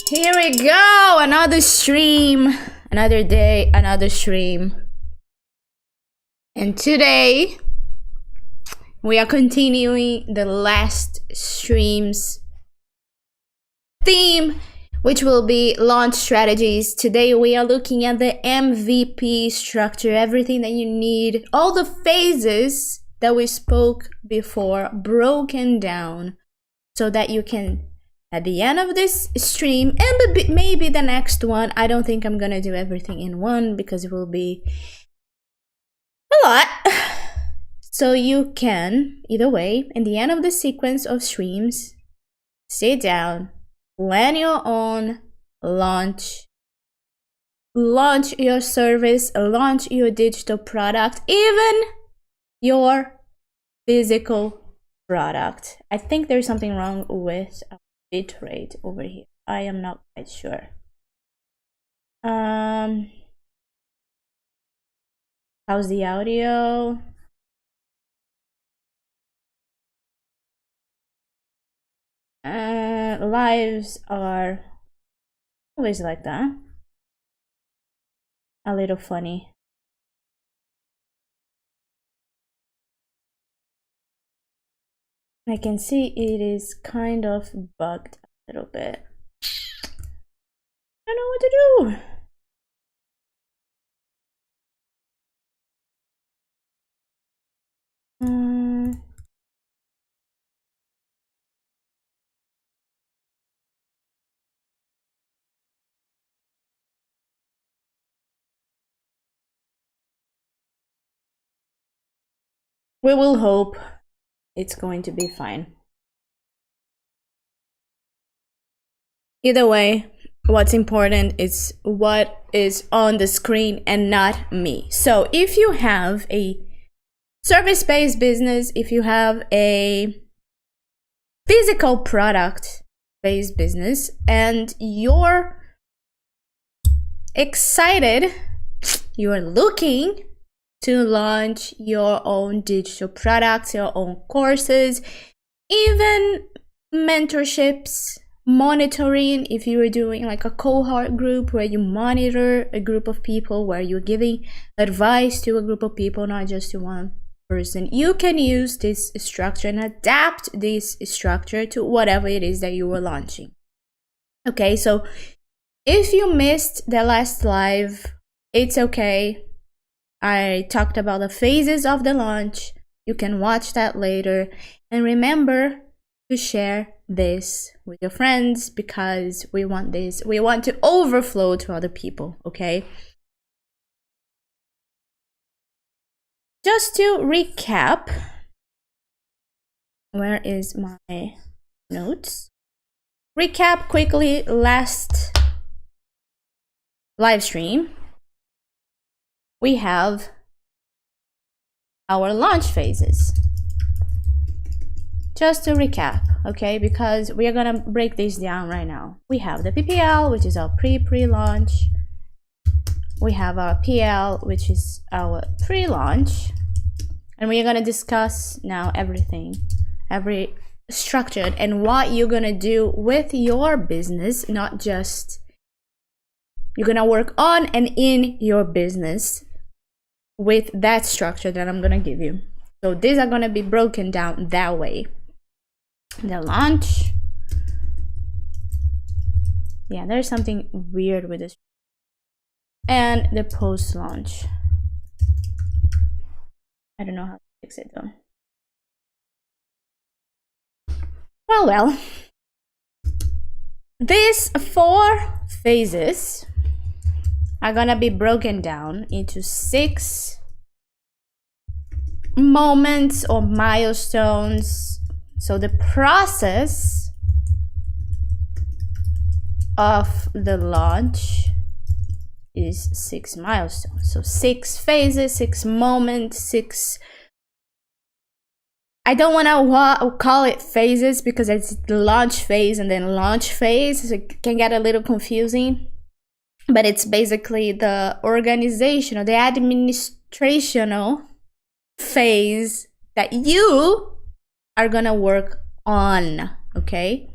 Here we go, another stream, another day, another stream. And today, we are continuing the last stream's theme, which will be launch strategies. Today, we are looking at the MVP structure, everything that you need, all the phases that we spoke before, broken down, so that you can, at the end of this stream, and maybe the next one, I don't think I'm gonna do everything in one because it will be a lot. So you can, either way, in the end of the sequence of streams, sit down, plan your own launch your service, launch your digital product, even your physical product. I think there's something wrong with bitrate over here. I am not quite sure. How's the audio? Lives are always like that. A little funny. I can see it is kind of bugged a little bit. I don't know what to do. We will hope it's going to be fine. Either way, what's important is what is on the screen and not me. So if you have a service-based business, if you have a physical product-based business, and you're excited, you're looking to launch your own digital products, your own courses, even mentorships, monitoring, if you are doing like a cohort group where you monitor a group of people, where you're giving advice to a group of people, not just to one person, you can use this structure and adapt this structure to whatever it is that you are launching. Okay, so if you missed the last live, it's okay. I talked about the phases of the launch. You can watch that later. And remember to share this with your friends, because we want to overflow to other people, okay? Just to recap, where is my notes? Recap quickly last live stream. We have our launch phases. Just to recap, okay, because we are gonna break this down right now. We have the PPL, which is our pre-launch. We have our PL, which is our pre-launch. And we are gonna discuss now everything, every structured, and what you're gonna do with your business, not just you're gonna work on and in your business with that structure that I'm gonna give you. So these are gonna be broken down that way. The launch. Yeah, there's something weird with this. And the post-launch. I don't know how to fix it though. Well. These 4 phases are gonna be broken down into 6 moments or milestones. So the process of the launch is 6 milestones. So 6 phases, 6 moments, 6. I don't want to call it phases because it's the launch phase and then launch phase. So it can get a little confusing. But it's basically the organizational, the administrational phase that you are gonna work on, okay?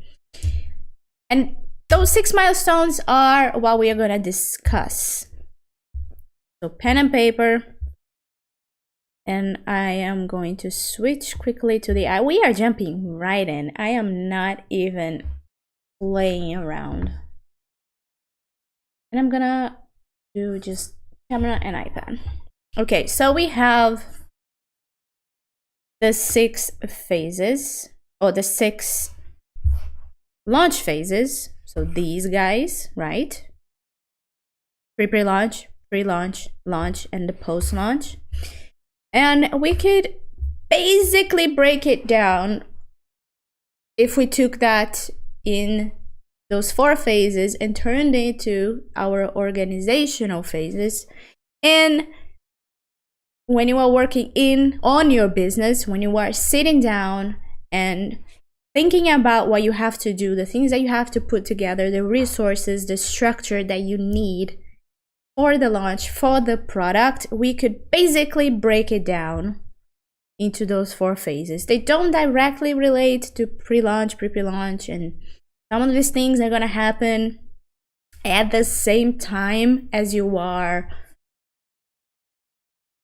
And those 6 milestones are what we are going to discuss. So pen and paper. And I am going to switch quickly to the we are jumping right in. I am not even playing around. And I'm gonna do just camera and iPad. Okay, so we have the 6 phases, or the 6 launch phases. So these guys, right? Pre-launch, pre-launch, launch, and the post-launch. And we could basically break it down if we took that in those 4 phases and turned it into our organizational phases. And when you are working on your business, when you are sitting down and thinking about what you have to do, the things that you have to put together, the resources, the structure that you need for the launch, for the product, we could basically break it down into those 4 phases. They don't directly relate to pre-launch, pre-launch, and some of these things are gonna happen at the same time as you are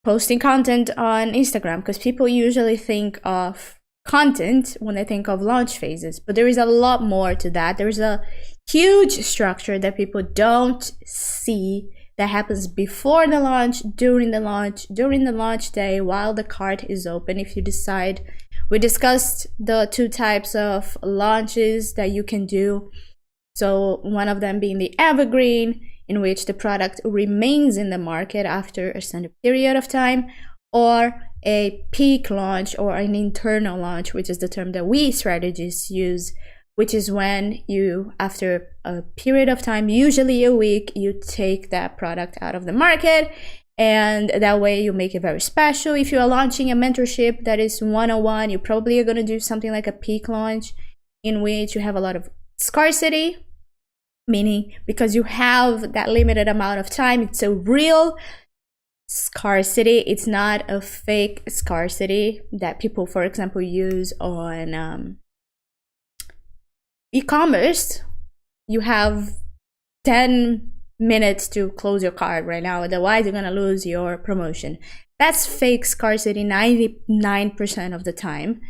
posting content on Instagram, because people usually think of content when they think of launch phases, but there is a lot more to that. There's a huge structure that people don't see that happens before the launch, during the launch day, while the cart is open. If you decide, we discussed the 2 types of launches that you can do. So one of them being the evergreen, in which the product remains in the market after a certain period of time, or a peak launch or an internal launch, which is the term that we strategists use, which is when you, after a period of time, usually a week, you take that product out of the market, and that way you make it very special. If you are launching a mentorship that is one-on-one, you probably are going to do something like a peak launch, in which you have a lot of scarcity, meaning because you have that limited amount of time, it's a real scarcity. It's not a fake scarcity that people, for example, use on e-commerce. You have 10 minutes to close your cart right now, otherwise you're gonna lose your promotion. That's fake scarcity 99% of the time,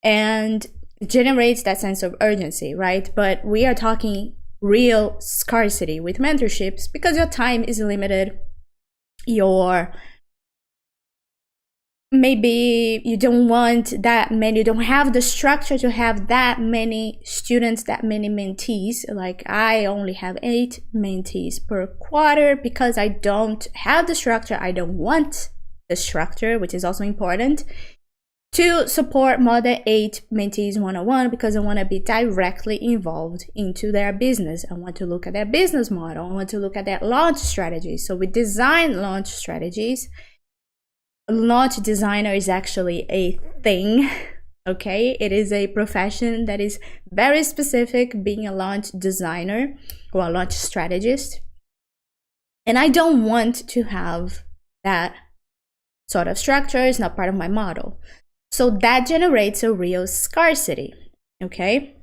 and it generates that sense of urgency, right? But we are talking real scarcity with mentorships, because your time is limited. Maybe you don't want that many, you don't have the structure to have that many students, that many mentees. Like I only have 8 mentees per quarter because I don't have the structure. I don't want the structure, which is also important, to support more than 8 mentees one-on-one, because I want to be directly involved into their business. I want to look at their business model. I want to look at their launch strategies. So we design launch strategies. Launch designer is actually a thing, okay? It is a profession that is very specific, being a launch designer or a launch strategist. And I don't want to have that sort of structure. It's not part of my model. So that generates a real scarcity, okay?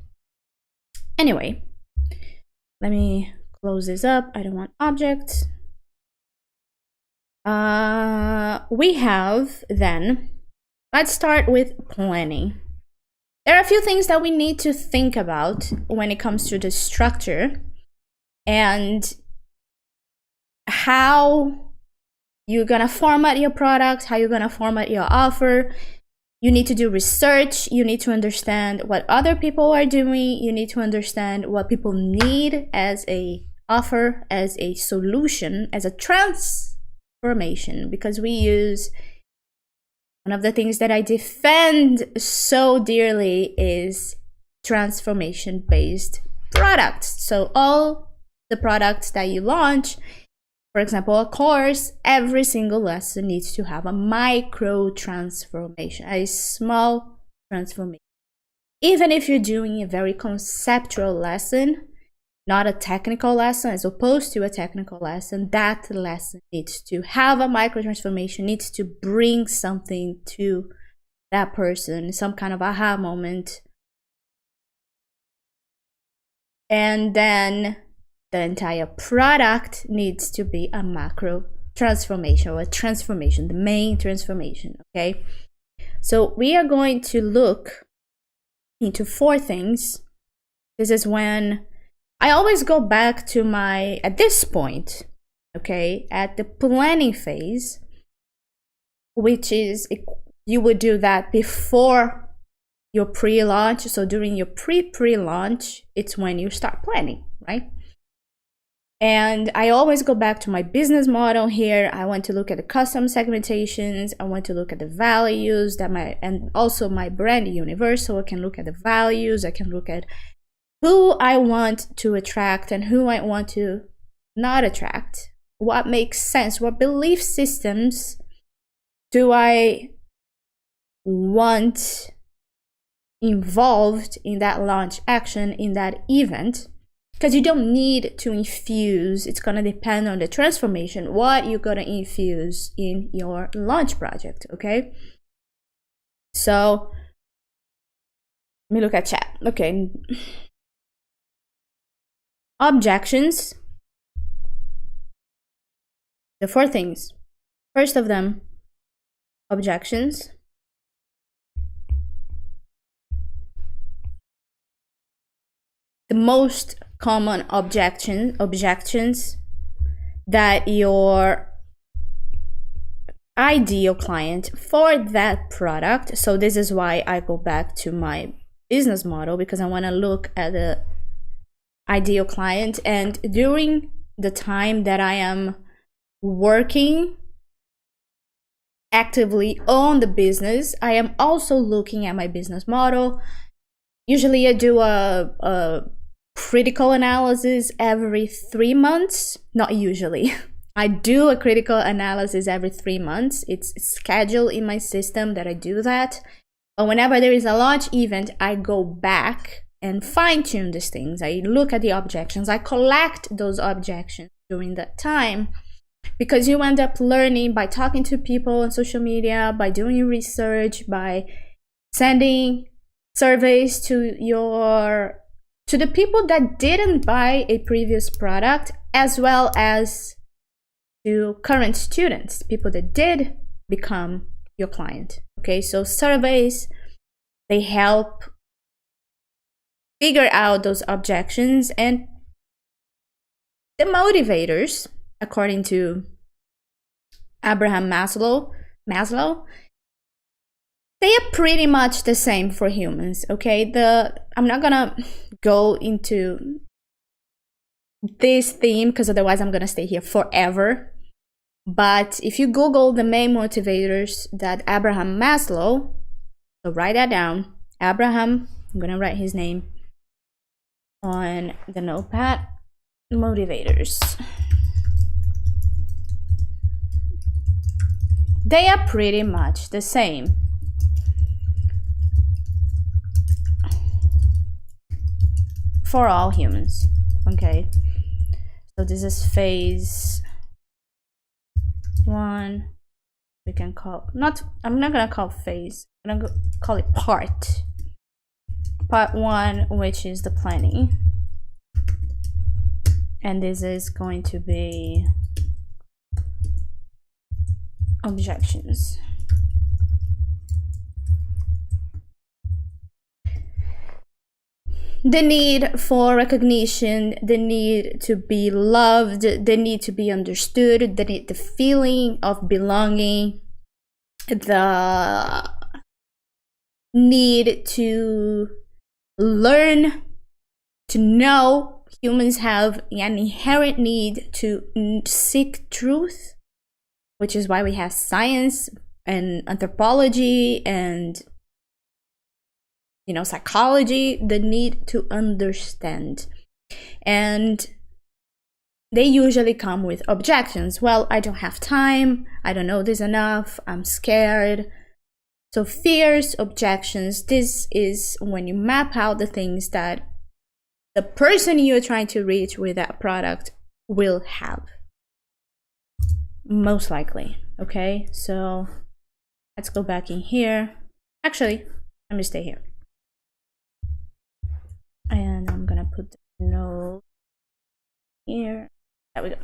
Anyway, let me close this up. I don't want objects. We have then, let's start with planning. There are a few things that we need to think about when it comes to the structure and how you're gonna format your product, how you're gonna format your offer. You need to do research. You need to understand what other people are doing. You need to understand what people need as a offer, as a solution, as a transformation, because we use, one of the things that I defend so dearly is transformation-based products. So all the products that you launch, for example, a course, every single lesson needs to have a micro transformation, a small transformation. Even if you're doing a very conceptual lesson, not a technical lesson, as opposed to a technical lesson, that lesson needs to have a micro transformation, needs to bring something to that person, some kind of aha moment. And then the entire product needs to be a macro transformation, or a transformation, the main transformation, okay? So we are going to look into 4 things. This is when I always go back to my, at this point, okay, at the planning phase, which is, you would do that before your pre-launch. So during your pre-launch, it's when you start planning, right? And I always go back to my business model here. I want to look at the custom segmentations. I want to look at the values that and also my brand universe. So I can look at the values. I can look at who I want to attract and who I want to not attract. What makes sense? What belief systems do I want involved in that launch action, in that event? Because you don't need to infuse, it's going to depend on the transformation, what you're going to infuse in your launch project, okay? So, let me look at chat. Okay. Objections. The 4 things. First of them, objections. The most common objections that your ideal client for that product. So this is why I go back to my business model, because I want to look at the ideal client. And during the time that I am working actively on the business, I am also looking at my business model. Usually I do a critical analysis every 3 months. Not usually. I do a critical analysis every 3 months. It's scheduled in my system that I do that. But whenever there is a launch event, I go back and fine-tune these things. I look at the objections. I collect those objections during that time, because you end up learning by talking to people on social media, by doing research, by sending surveys to the people that didn't buy a previous product, as well as to current students, people that did become your client. Okay, so surveys, they help figure out those objections. And the motivators, according to Abraham Maslow, they are pretty much the same for humans, okay? I'm not gonna go into this theme, because otherwise I'm gonna stay here forever. But if you Google the main motivators that Abraham Maslow, so write that down, Abraham, I'm gonna write his name on the notepad, motivators. They are pretty much the same. For all humans, okay? So this is phase 1. We can call, I'm not gonna call phase, I'm gonna call it part 1, which is the planning. And this is going to be objections. The need for recognition, the need to be loved, the need to be understood, the feeling of belonging, the need to learn, to know. Humans have an inherent need to seek truth, which is why we have science and anthropology and psychology, the need to understand. And they usually come with objections. Well, I don't have time, I don't know this enough, I'm scared. So fears, objections, this is when you map out the things that the person you're trying to reach with that product will have, most likely. Okay, so let's go back in here. Actually, let me stay here. And I'm gonna put No. Here. There we go.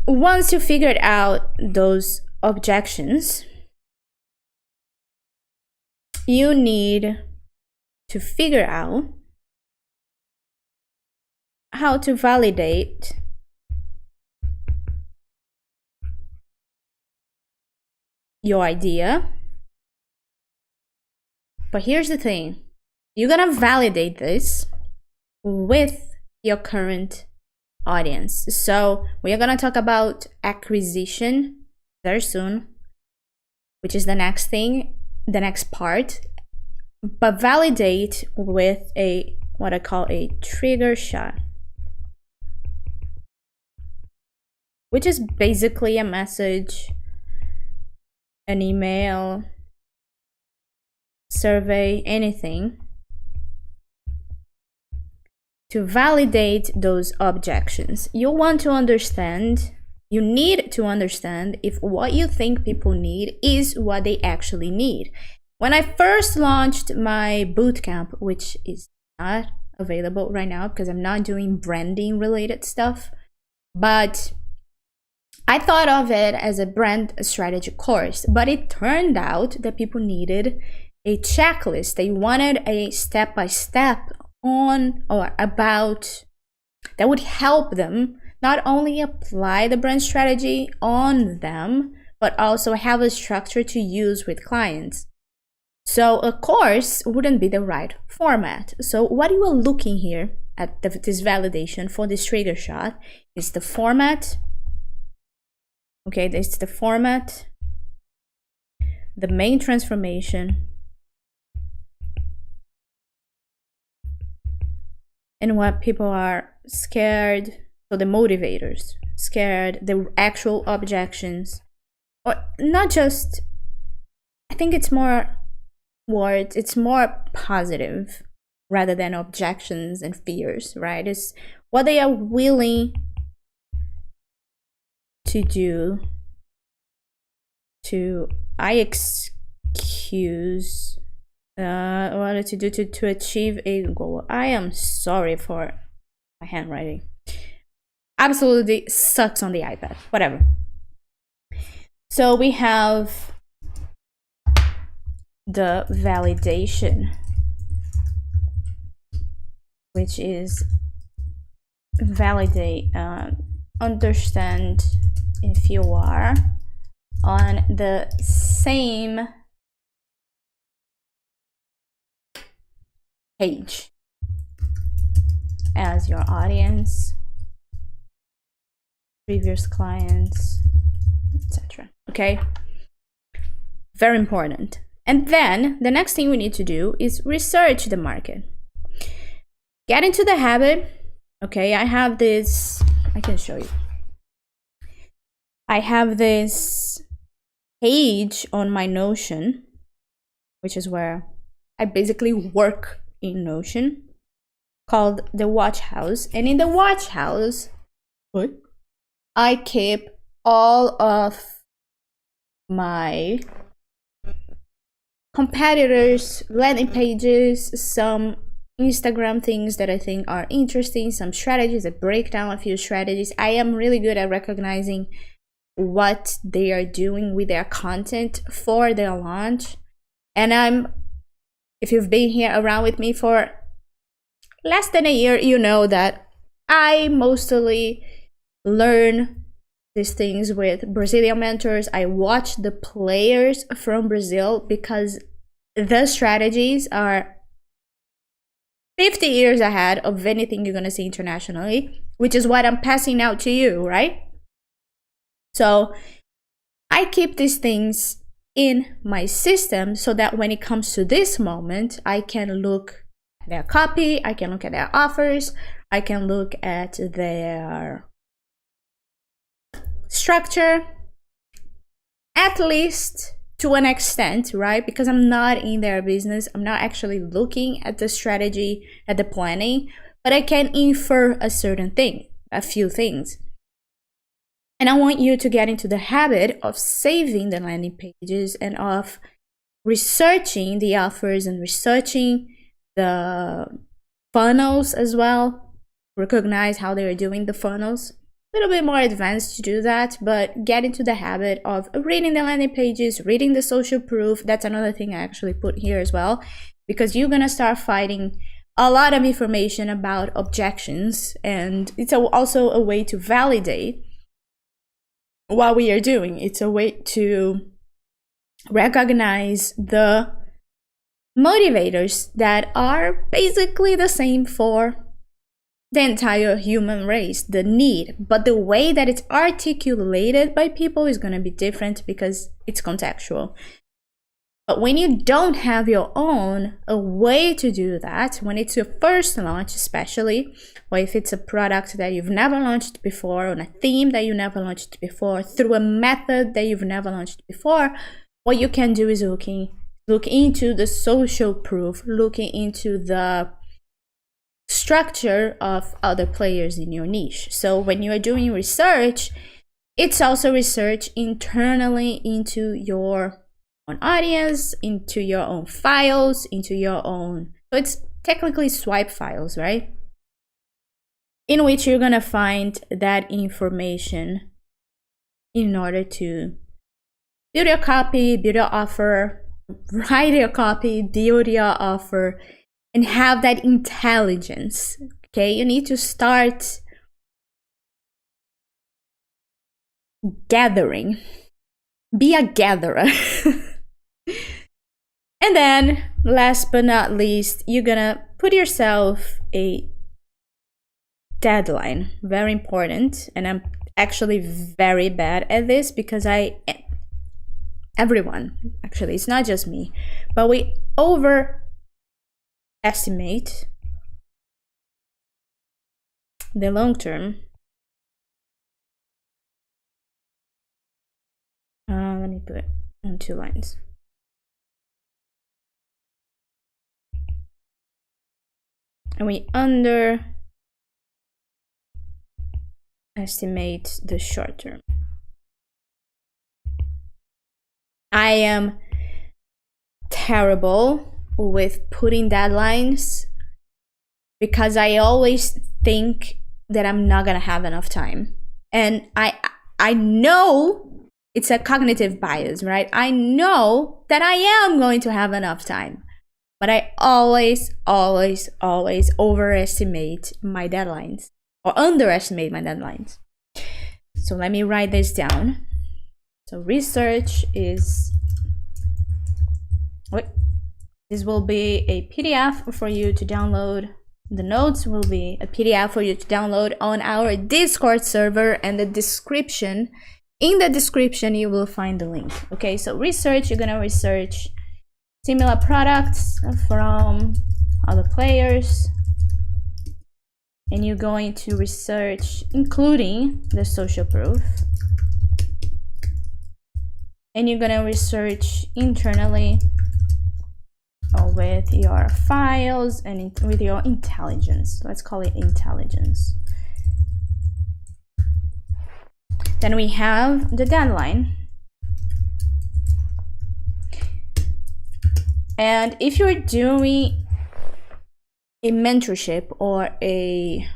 Once you figured out those objections, you need to figure out how to validate your idea. But here's the thing, you're gonna validate this with your current audience. So we are gonna talk about acquisition very soon, which is the next thing, the next part. But validate with a what I call a trigger shot, which is basically a message, an email, survey, anything to validate those objections. You want to understand, you need to understand if what you think people need is what they actually need. When I first launched my bootcamp, which is not available right now because I'm not doing branding related stuff, but I thought of it as a brand strategy course, but it turned out that people needed a checklist. They wanted a step-by-step on or about that would help them not only apply the brand strategy on them, but also have a structure to use with clients. So a course wouldn't be the right format. So what you are looking here at this validation for this trigger shot is the format. Okay, this is the format, the main transformation, and what people are scared, so the motivators, scared, the actual objections, or not just, I think it's more words, it's more positive rather than objections and fears, right? It's what they are willing to do to to achieve a goal. I am sorry for my handwriting. Absolutely sucks on the iPad, whatever. So we have the validation, which is validate, understand if you are on the same page as your audience, previous clients, etc. Okay, very important. And then the next thing we need to do is research the market. Get into the habit. Okay, I have this, I can show you. I have this page on my Notion, which is where I basically work in Notion, called the Watch House. And in the Watch House, I keep all of my competitors' landing pages, some Instagram things that I think are interesting, some strategies, I break down a few strategies. I am really good at recognizing what they are doing with their content for their launch. And if you've been here around with me for less than a year, you know that I mostly learn these things with Brazilian mentors. I watch the players from Brazil because the strategies are 50 years ahead of anything you're gonna see internationally, which is what I'm passing out to you, right? So I keep these things in my system so that when it comes to this moment, I can look at their copy, I can look at their offers, I can look at their structure, at least to an extent, right? Because I'm not in their business, I'm not actually looking at the strategy, at the planning, but I can infer a certain thing, a few things. And I want you to get into the habit of saving the landing pages and of researching the offers and researching the funnels as well. Recognize how they're doing the funnels. A little bit more advanced to do that, but get into the habit of reading the landing pages, reading the social proof. That's another thing I actually put here as well, because you're gonna start finding a lot of information about objections, and it's also a way to validate what we are doing. It's a way to recognize the motivators that are basically the same for the entire human race, the need, but the way that it's articulated by people is going to be different because it's contextual. But when you don't have your own a way to do that, when it's your first launch especially, or if it's a product that you've never launched before, on a theme that you never launched before, through a method that you've never launched before, what you can do is look into the social proof, looking into the structure of other players in your niche. So when you are doing research, it's also research internally into your own audience, into your own files, into your own, so it's technically swipe files, right? In which you're gonna find that information in order to build your copy, build your offer, write your copy, build your offer, and have that intelligence. Okay, you need to start gathering. Be a gatherer. And then, last but not least, you're gonna put yourself a deadline. Very important. And I'm actually very bad at this because everyone, actually, it's not just me, but we overestimate the long term. Let me put it on 2 lines. And we underestimate the short term. I am terrible with putting deadlines because I always think that I'm not gonna have enough time. And I know it's a cognitive bias, right? I know that I am going to have enough time, but I always overestimate my deadlines or underestimate my deadlines. So let me write this down. So research is, this will be a PDF for you to download. The notes will be a PDF for you to download on our Discord server, and the description, in the description you will find the link. Okay, so research, you're gonna research similar products from other players, and you're going to research including the social proof, and you're gonna research internally with your files and with your intelligence. Let's call it intelligence. Then we have the deadline. And if you're doing a mentorship or a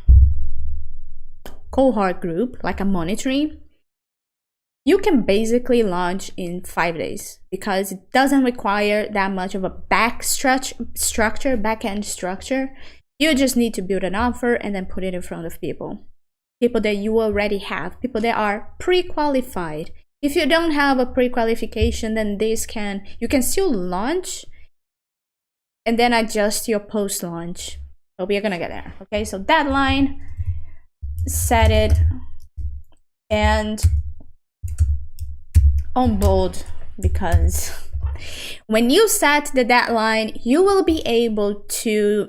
cohort group, like a monitoring, you can basically launch in 5 days because it doesn't require that much of a back-end structure. You just need to build an offer and then put it in front of people that you already have, people that are pre-qualified. If you don't have a pre-qualification, then you can still launch and then adjust your post-launch, but we're gonna get there. Okay, so deadline, set it, and on bold, because when you set the deadline, you will be able to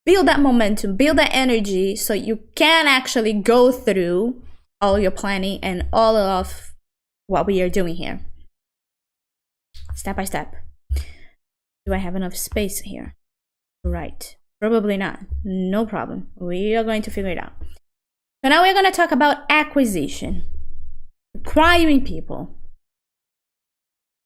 build that momentum, build that energy, so you can actually go through all your planning and all of what we are doing here, step by step. Do I have enough space here? Right, probably not. No problem, we are going to figure it out. So now we're going to talk about acquisition. Acquiring people.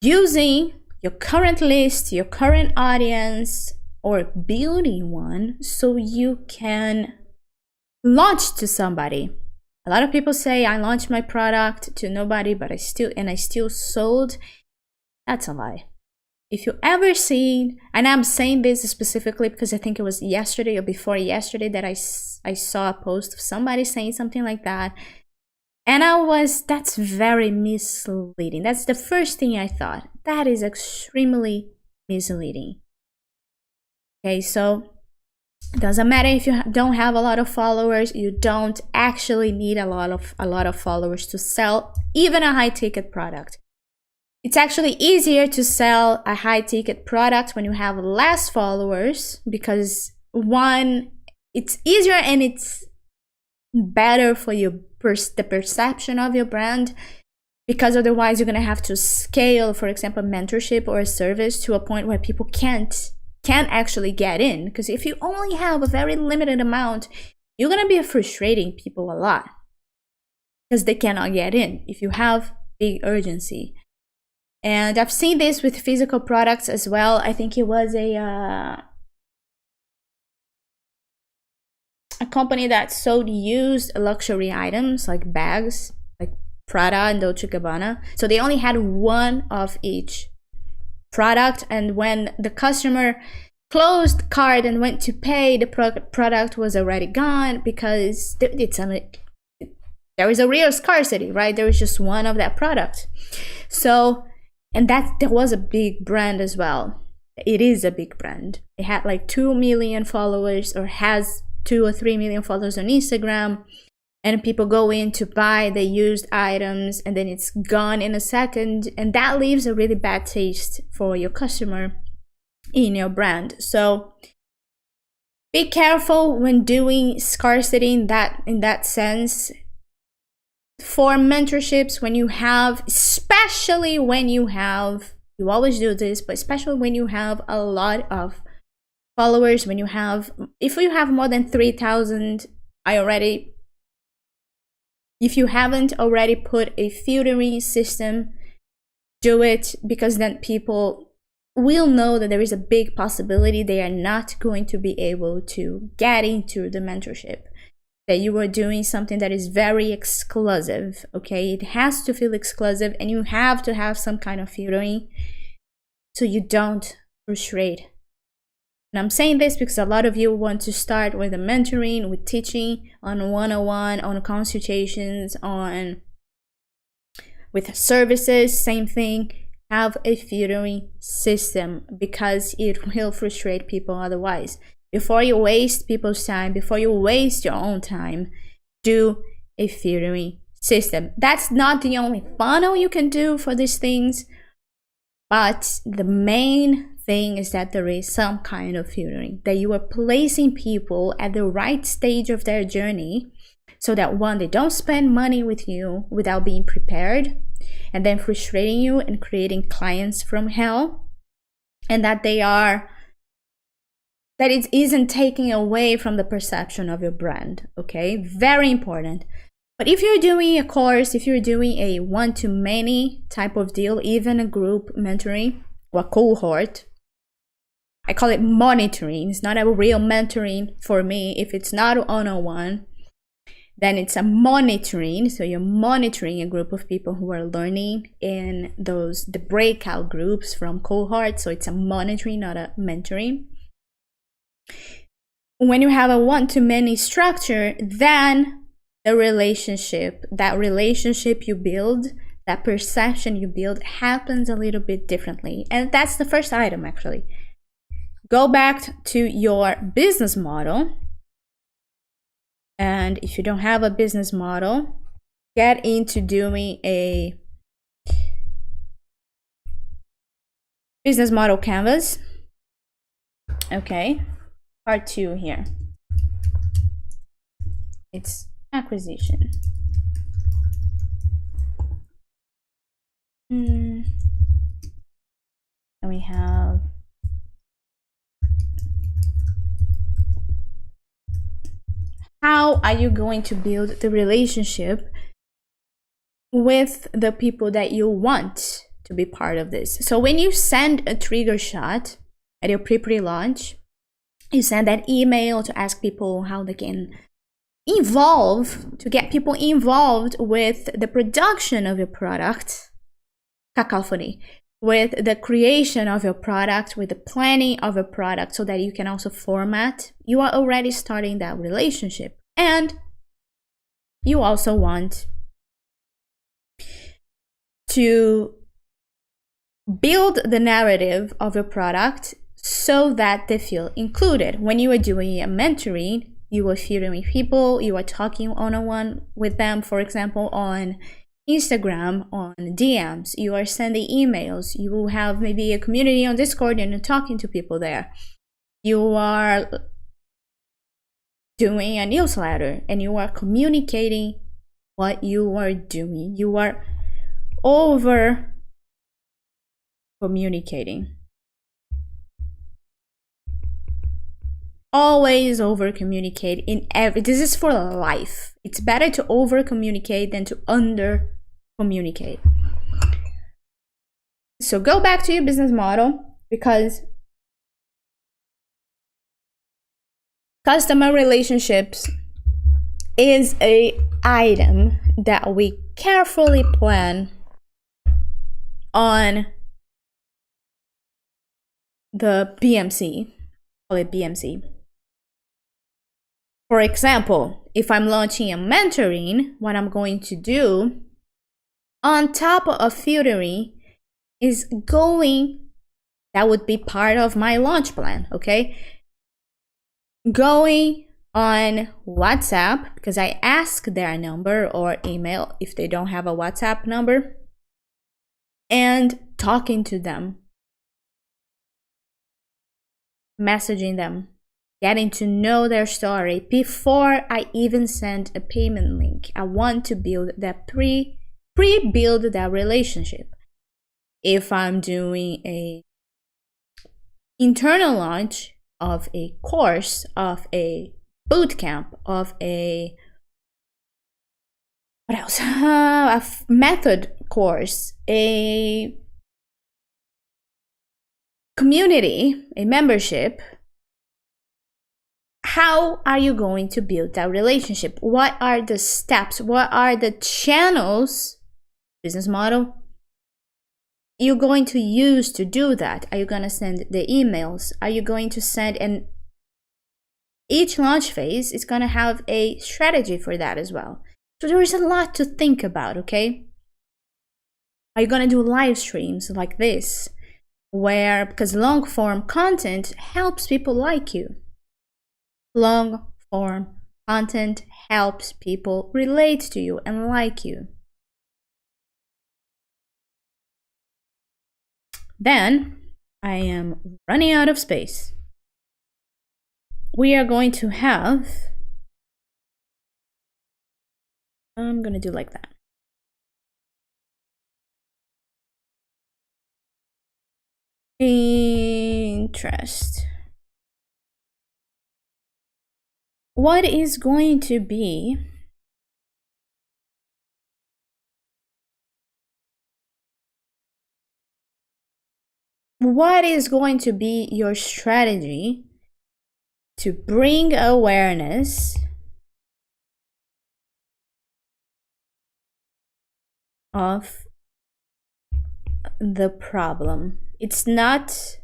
using your current list, your current audience, or building one so you can launch to somebody. A lot of people say I launched my product to nobody, but I still sold. That's a lie. If you ever seen, and I'm saying this specifically because I think it was yesterday or before yesterday that I saw a post of somebody saying something like that, and that's very misleading. That's the first thing I thought. That is extremely misleading. Okay, so it doesn't matter if you don't have a lot of followers. You don't actually need a lot of followers to sell even a high ticket product. It's actually easier to sell a high ticket product when you have less followers, because one, it's easier and it's better for the perception of your brand, because otherwise you're gonna have to scale, for example, mentorship or a service to a point where people can't actually get in. Because if you only have a very limited amount, you're gonna be frustrating people a lot because they cannot get in if you have big urgency. And I've seen this with physical products as well. I think it was a company that sold used luxury items like bags, like Prada and Dolce & Gabbana. So they only had one of each product, and when the customer closed the card and went to pay, the product was already gone because there was a real scarcity, right? There was just one of that product. So, and that was a big brand as well. It is a big brand. It had like 2 million followers, or has 2 or 3 million followers on Instagram, and people go in to buy the used items and then it's gone in a second, and that leaves a really bad taste for your customer in your brand. So be careful when doing scarcity in that sense. For mentorships, when you have, especially when you have, you always do this, but especially when you have a lot of followers, when you have, if you have more than 3,000, if you haven't already put a filtering system, do it, because then people will know that there is a big possibility they are not going to be able to get into the mentorship, that you are doing something that is very exclusive. Okay, it has to feel exclusive, and you have to have some kind of filtering so you don't frustrate. And I'm saying this because a lot of you want to start with the mentoring, with teaching on one-on-one, on consultations, with services, same thing. Have a filtering system, because it will frustrate people otherwise. Before you waste people's time, before you waste your own time, do a filtering system. That's not the only funnel you can do for these things, but the main thing is that there is some kind of filtering, that you are placing people at the right stage of their journey, so that one, they don't spend money with you without being prepared, and then frustrating you and creating clients from hell, and that it isn't taking away from the perception of your brand. Okay, very important. But if you're doing a course, if you're doing a one-to-many type of deal, even a group mentoring or cohort, I call it monitoring. It's not a real mentoring for me. If it's not one-on-one, then it's a monitoring. So you're monitoring a group of people who are learning in the breakout groups from cohorts. So it's a monitoring, not a mentoring. When you have a one-to-many structure, then that relationship you build, that perception you build, happens a little bit differently. And that's the first item, actually. Go back to your business model. And if you don't have a business model, get into doing a business model canvas. Okay, part 2 here. It's acquisition. And we have how are you going to build the relationship with the people that you want to be part of this. So when you send a trigger shot at your pre-launch, you send that email to ask people how they can to get people involved with the production of your product, cacophony, with the creation of your product, with the planning of your product, so that you can also format. You are already starting that relationship. And you also want to build the narrative of your product so that they feel included. When you are doing a mentoring, you are featuring people, you are talking one-on-one with them, for example, on Instagram, on DMs, you are sending emails, you will have maybe a community on Discord and you're talking to people there. You are doing a newsletter and you are communicating what you are doing. You are over communicating. Always over communicate in every, this is for life. It's better to over communicate than to under communicate. So go back to your business model, because customer relationships is a item that we carefully plan on the BMC, call it BMC. For example, if I'm launching a mentoring, what I'm going to do on top of filtering is that would be part of my launch plan, okay? Going on WhatsApp, because I ask their number or email if they don't have a WhatsApp number, and talking to them, messaging them, getting to know their story before I even send a payment link. I want to build that pre-build that relationship. If I'm doing a internal launch of a course, of a boot camp, of a what else? A method course, a community, a membership. How are you going to build that relationship? What are the steps? What are the channels, business model, you're going to use to do that? Are you going to send the emails? Are you going to send, and each launch phase is going to have a strategy for that as well. So there is a lot to think about, okay? Are you going to do live streams like this, because long form content helps people like you. Long form content helps people relate to you and like you. Then I am running out of space. We are going to have, I'm going to do like that. Interest. What is going to be your strategy to bring awareness of the problem? It's not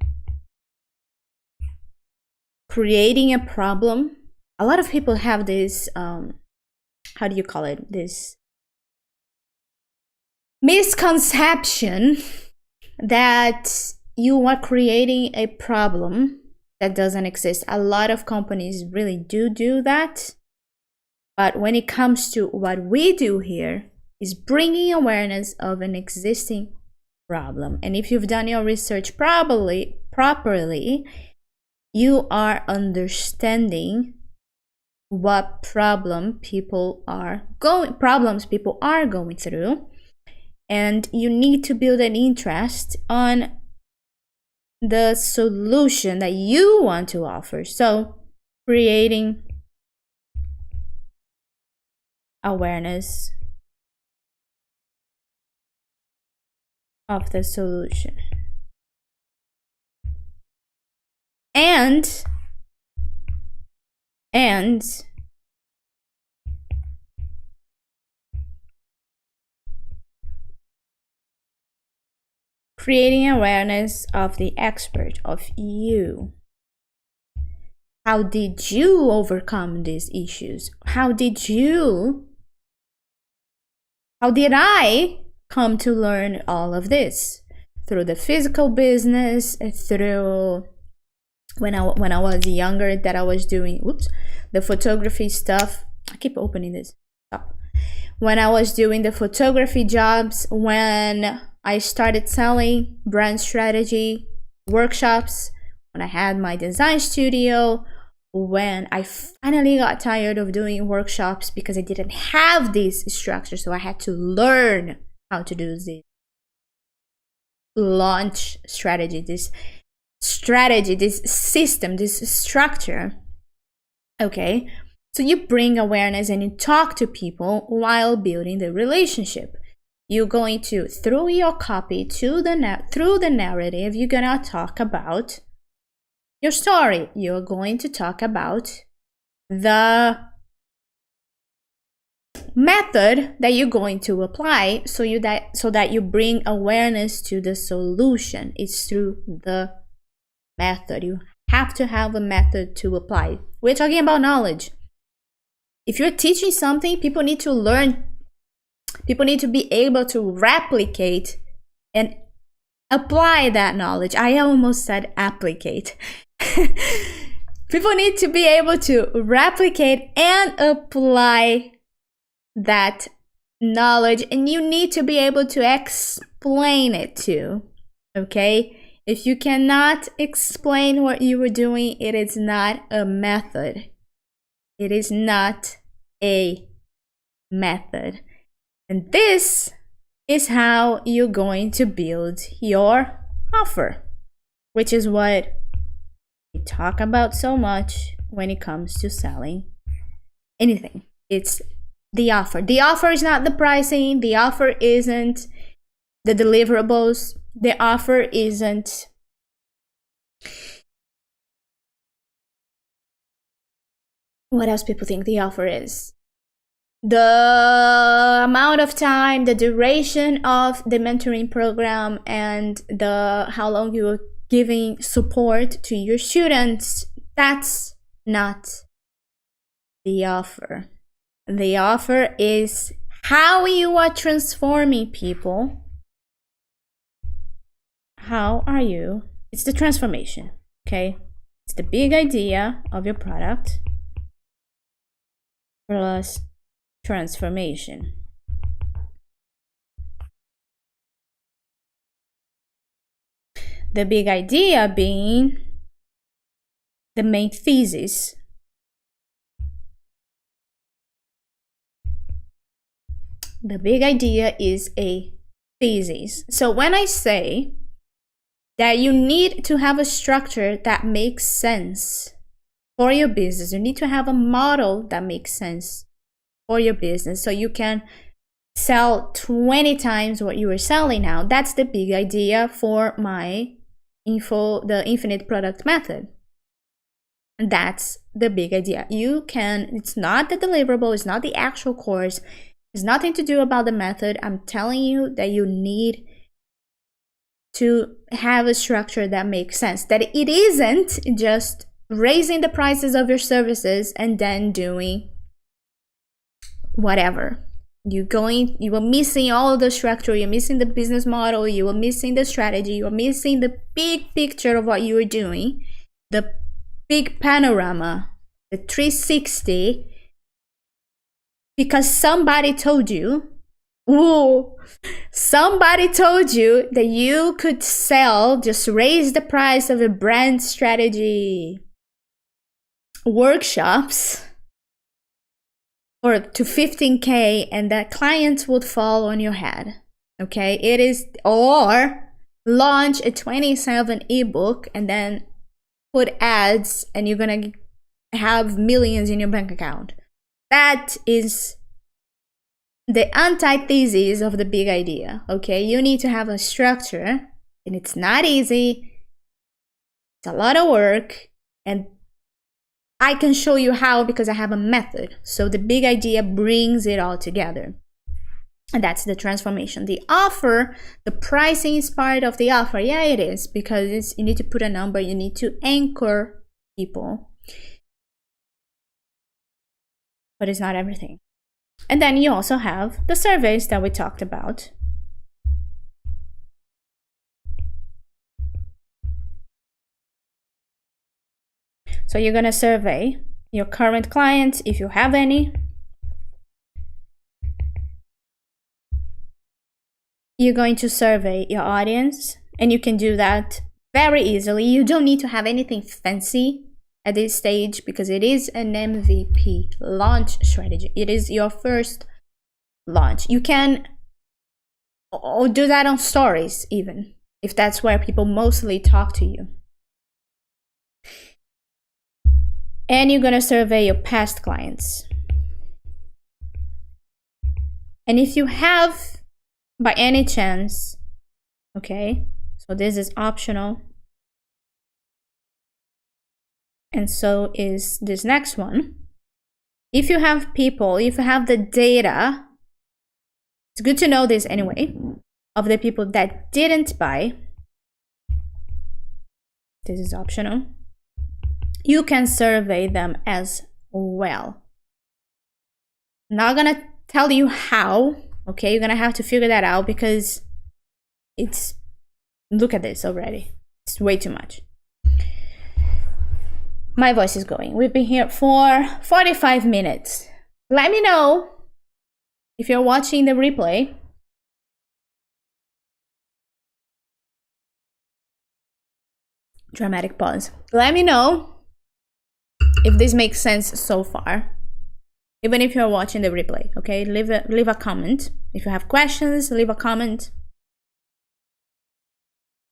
creating a problem. A lot of people have this, how do you call it? This misconception that you are creating a problem that doesn't exist. A lot of companies really do that. But when it comes to what we do here, is bringing awareness of an existing problem. And if you've done your research properly, you are understanding what problems people are going through, and you need to build an interest on the solution that you want to offer. So creating awareness of the solution. And creating awareness of the expert, of you. How did you overcome these issues? How did I come to learn all of this? Through the physical business, through when I was younger, that I was doing the photography stuff. I keep opening this. Stop. When I was doing the photography jobs, when I started selling brand strategy workshops, when I had my design studio, when I finally got tired of doing workshops because I didn't have this structure, so I had to learn how to do this launch strategy, this system, this structure. Okay, so you bring awareness and you talk to people while building the relationship. You're going to, through your copy, through the narrative, you're gonna talk about your story. You're going to talk about the method that you're going to apply so that you bring awareness to the solution. It's through the method. You have to have a method to apply. We're talking about knowledge. If you're teaching something, people need to learn. People need to be able to replicate and apply that knowledge. I almost said applicate. People need to be able to replicate and apply that knowledge, and you need to be able to explain it too. Okay? If you cannot explain what you were doing, it is not a method. It is not a method. And this is how you're going to build your offer, which is what we talk about so much when it comes to selling anything. It's the offer. The offer is not the pricing. The offer isn't the deliverables. The offer isn't what else people think the offer is. The amount of time, the duration of the mentoring program, and how long you are giving support to your students. That's not the offer. The offer is how you are transforming people. How are you? It's the transformation, okay? It's the big idea of your product plus transformation. The big idea being the main thesis. The big idea is a thesis. So when I say that you need to have a structure that makes sense for your business, you need to have a model that makes sense for your business so you can sell 20 times what you are selling now. That's the big idea for my the infinite product method. And that's the big idea. It's not the deliverable, it's not the actual course, it's nothing to do about the method. I'm telling you that you need to have a structure that makes sense, that it isn't just raising the prices of your services and then doing whatever. You are missing all the structure, you're missing the business model, you are missing the strategy, you are missing the big picture of what you are doing, the big panorama, the 360, because somebody told you that you could sell, just raise the price of a brand strategy workshops or to 15K and that clients would fall on your head. Okay, it is, or launch a 27 ebook and then put ads and you're gonna have millions in your bank account. That is the antithesis of the big idea, okay? You need to have a structure, and it's not easy. It's a lot of work, and I can show you how because I have a method. So the big idea brings it all together. And that's the transformation. The offer, the pricing is part of the offer. Yeah, it is, because you need to put a number, you need to anchor people. But it's not everything. And then you also have the surveys that we talked about. So you're going to survey your current clients, if you have any. You're going to survey your audience, and you can do that very easily. You don't need to have anything fancy at this stage because it is an MVP launch strategy. It is your first launch. You can do that on stories even, if that's where people mostly talk to you. And you're going to survey your past clients. And if you have, by any chance, okay, so this is optional, and so is this next one. If you have people, if you have the data, it's good to know this anyway, of the people that didn't buy, this is optional, you can survey them as well. I'm not gonna tell you how, okay? You're gonna have to figure that out because it's, look at this already. It's way too much. My voice is going. We've been here for 45 minutes. Let me know if you're watching the replay. Dramatic pause. Let me know if this makes sense so far. Even if you're watching the replay, okay? Leave a comment. If you have questions, leave a comment.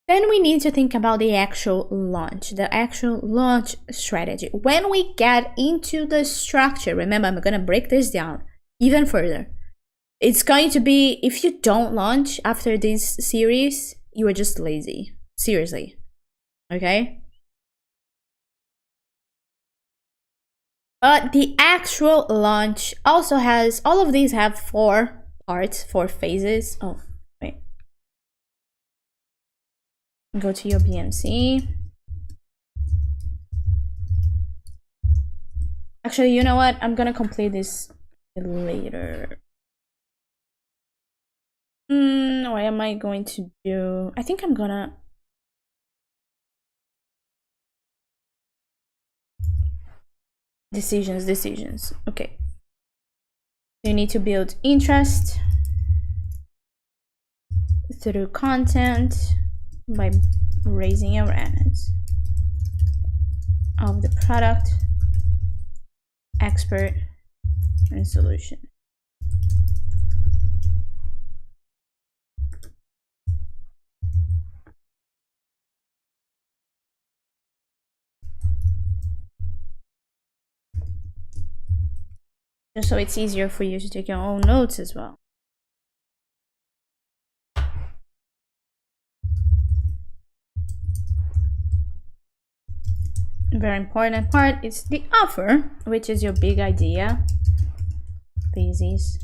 Then we need to think about the actual launch strategy. When we get into the structure, remember, I'm gonna break this down even further. It's going to be, if you don't launch after this series, you are just lazy. Seriously, okay? But the actual launch also has, all of these have 4 parts, 4 phases. Oh, wait. Go to your BMC. Actually, you know what? I'm gonna complete this later. What am I going to do? I think I'm gonna... Decisions. Okay. You need to build interest through content by raising awareness of the product, expert, and solution. Just so it's easier for you to take your own notes as well. Very important part is the offer, which is your big idea, thesis,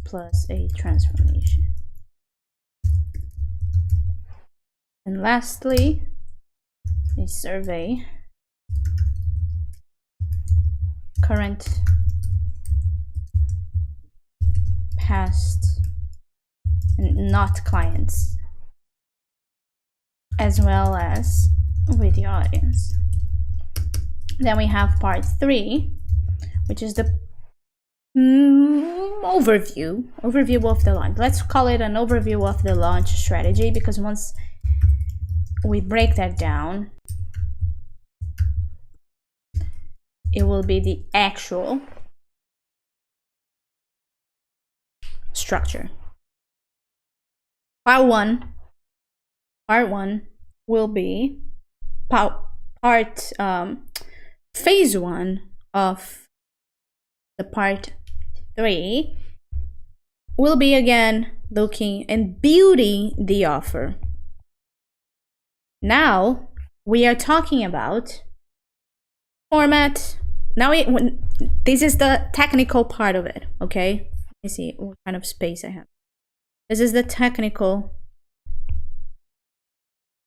plus a transformation. And lastly, a survey, current, past, and not clients, as well as with the audience. Then we have part 3, which is the overview of the launch. Let's call it an overview of the launch strategy, because once we break that down, it will be the actual structure. Part one will be phase 1 of the part 3 we'll be again looking and building the offer. Now we are talking about format. Now this is the technical part of it, okay? Let me see what kind of space I have. This is the technical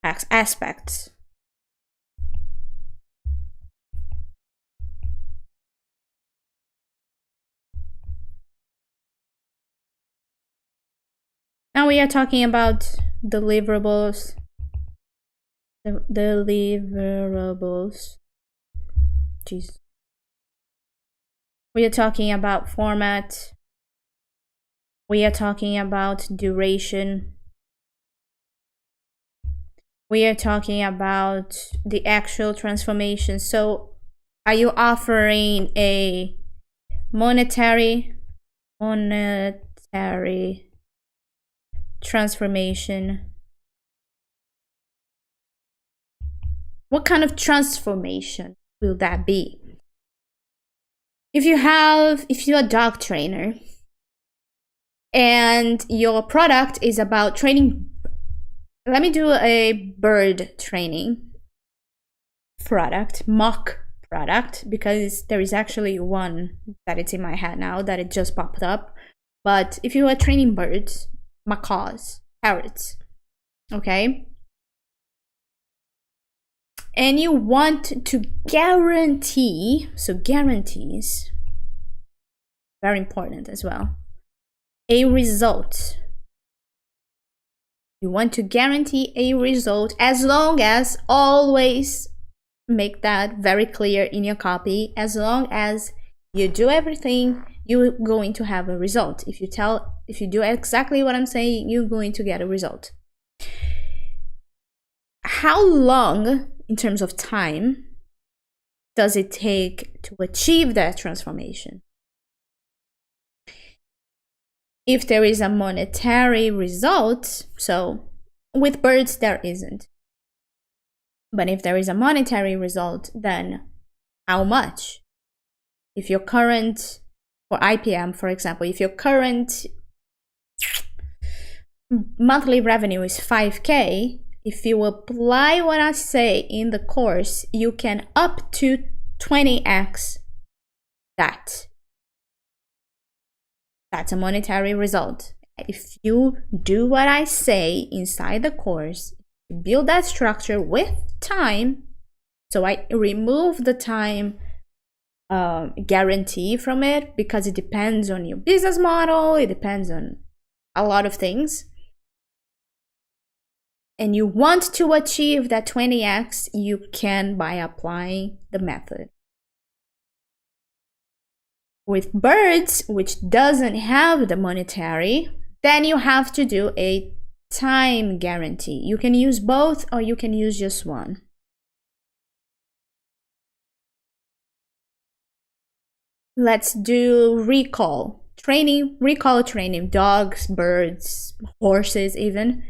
aspects. Now we are talking about deliverables. Deliverables. Jeez. We are talking about format. We are talking about duration. We are talking about the actual transformation. So are you offering a monetary transformation? What kind of transformation will that be? If you're a dog trainer and your product is about training, let me do a bird training product, mock product, because there is actually one that it's in my head now that it just popped up. But if you are training birds, macaws, parrots, okay, and you want to guarantee, so guarantees, very important as well, a result. You want to guarantee a result, as long as, always make that very clear in your copy, as long as you do everything, you're going to have a result. If you do exactly what I'm saying, you're going to get a result. How long, in terms of time, does it take to achieve that transformation? If there is a monetary result, so with birds there isn't. But if there is a monetary result, then how much? If your current, for IPM, for example, if your current monthly revenue is 5K, if you apply what I say in the course, you can up to 20x that. That's a monetary result. If you do what I say inside the course, build that structure with time. So I remove the time guarantee from it, because it depends on your business model, it depends on a lot of things. And you want to achieve that 20x, you can by applying the method. With birds, which doesn't have the monetary, then you have to do a time guarantee. You can use both, or you can use just one. Let's do recall training, dogs, birds, horses even.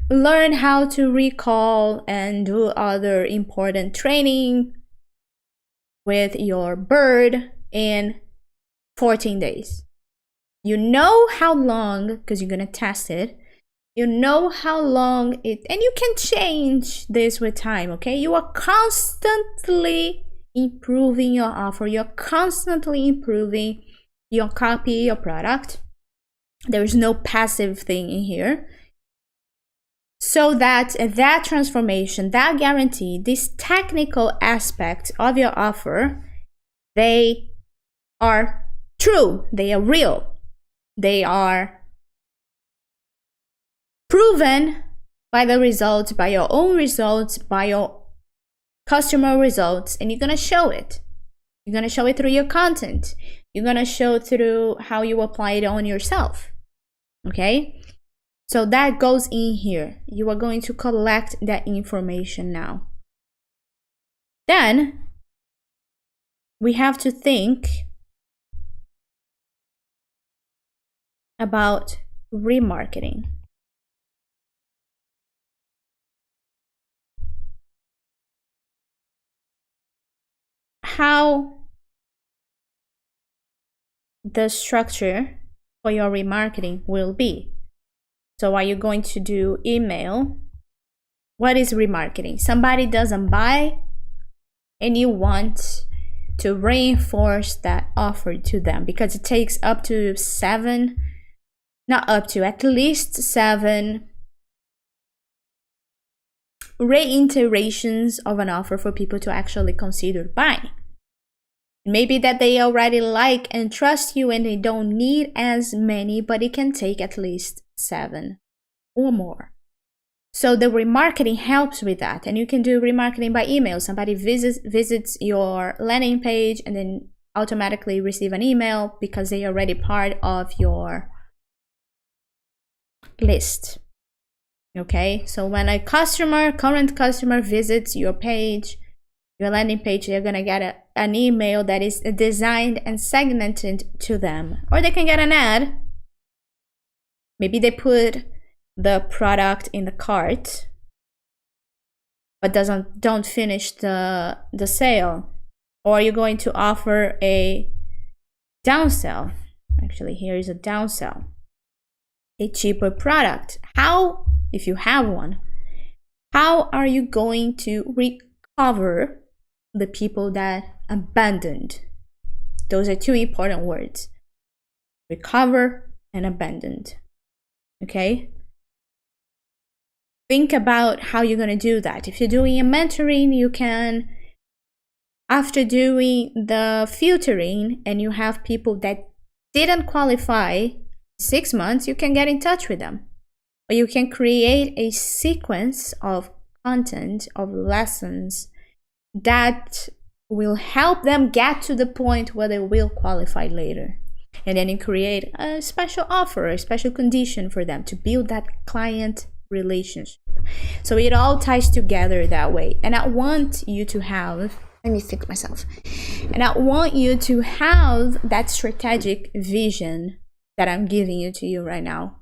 Learn how to recall and do other important training with your bird in 14 days. You know how long, because you're gonna test it, you know how long it, and you can change this with time, okay? You are constantly improving your offer, you're constantly improving your copy, your product. There's no passive thing in here. So that transformation, that guarantee, this technical aspect of your offer, they are true, they are real, they are proven by the results, by your own results, by your customer results, and you're gonna show it. You're gonna show it through your content. You're gonna show it through how you apply it on yourself, okay? So that goes in here. You are going to collect that information now. Then we have to think about remarketing. How the structure for your remarketing will be. So are you going to do email? What is remarketing? Somebody doesn't buy and you want to reinforce that offer to them, because it takes up to 7, not up to, at least 7 reiterations of an offer for people to actually consider buying. Maybe that they already like and trust you and they don't need as many, but it can take at least 7 or more. So the remarketing helps with that. And you can do remarketing by email. Somebody visits your landing page and then automatically receive an email because they are already part of your list. Okay, so when a current customer visits your page, your landing page, they're gonna get an email that is designed and segmented to them. Or they can get an ad. Maybe they put the product in the cart but don't finish the sale. Or you're going to offer a downsell. Actually, here is a downsell. A cheaper product. How, if you have one, how are you going to recover the people that abandoned? Those are 2 important words: recover and abandoned. Okay, think about how you're going to do that. If you're doing a mentoring, you can, after doing the filtering and you have people that didn't qualify 6 months, you can get in touch with them. Or you can create a sequence of content, of lessons that will help them get to the point where they will qualify later. And then you create a special offer, a special condition for them to build that client relationship. So it all ties together that way. And I want you to have, let me think myself. And I want you to have that strategic vision that I'm giving you to you right now.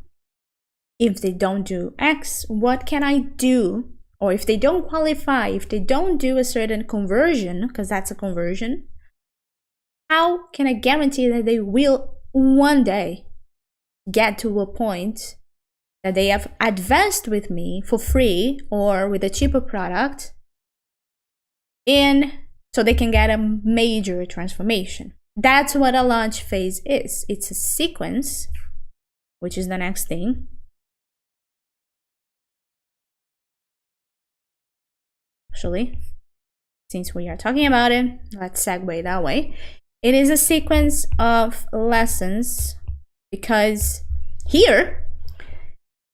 If they don't do X, what can I do? Or if they don't qualify, if they don't do a certain conversion, because that's a conversion, how can I guarantee that they will one day get to a point that they have advanced with me for free or with a cheaper product, and so they can get a major transformation? That's what a launch phase is. It's a sequence, which is the next thing. Actually, since we are talking about it, let's segue that way. It is a sequence of lessons, because here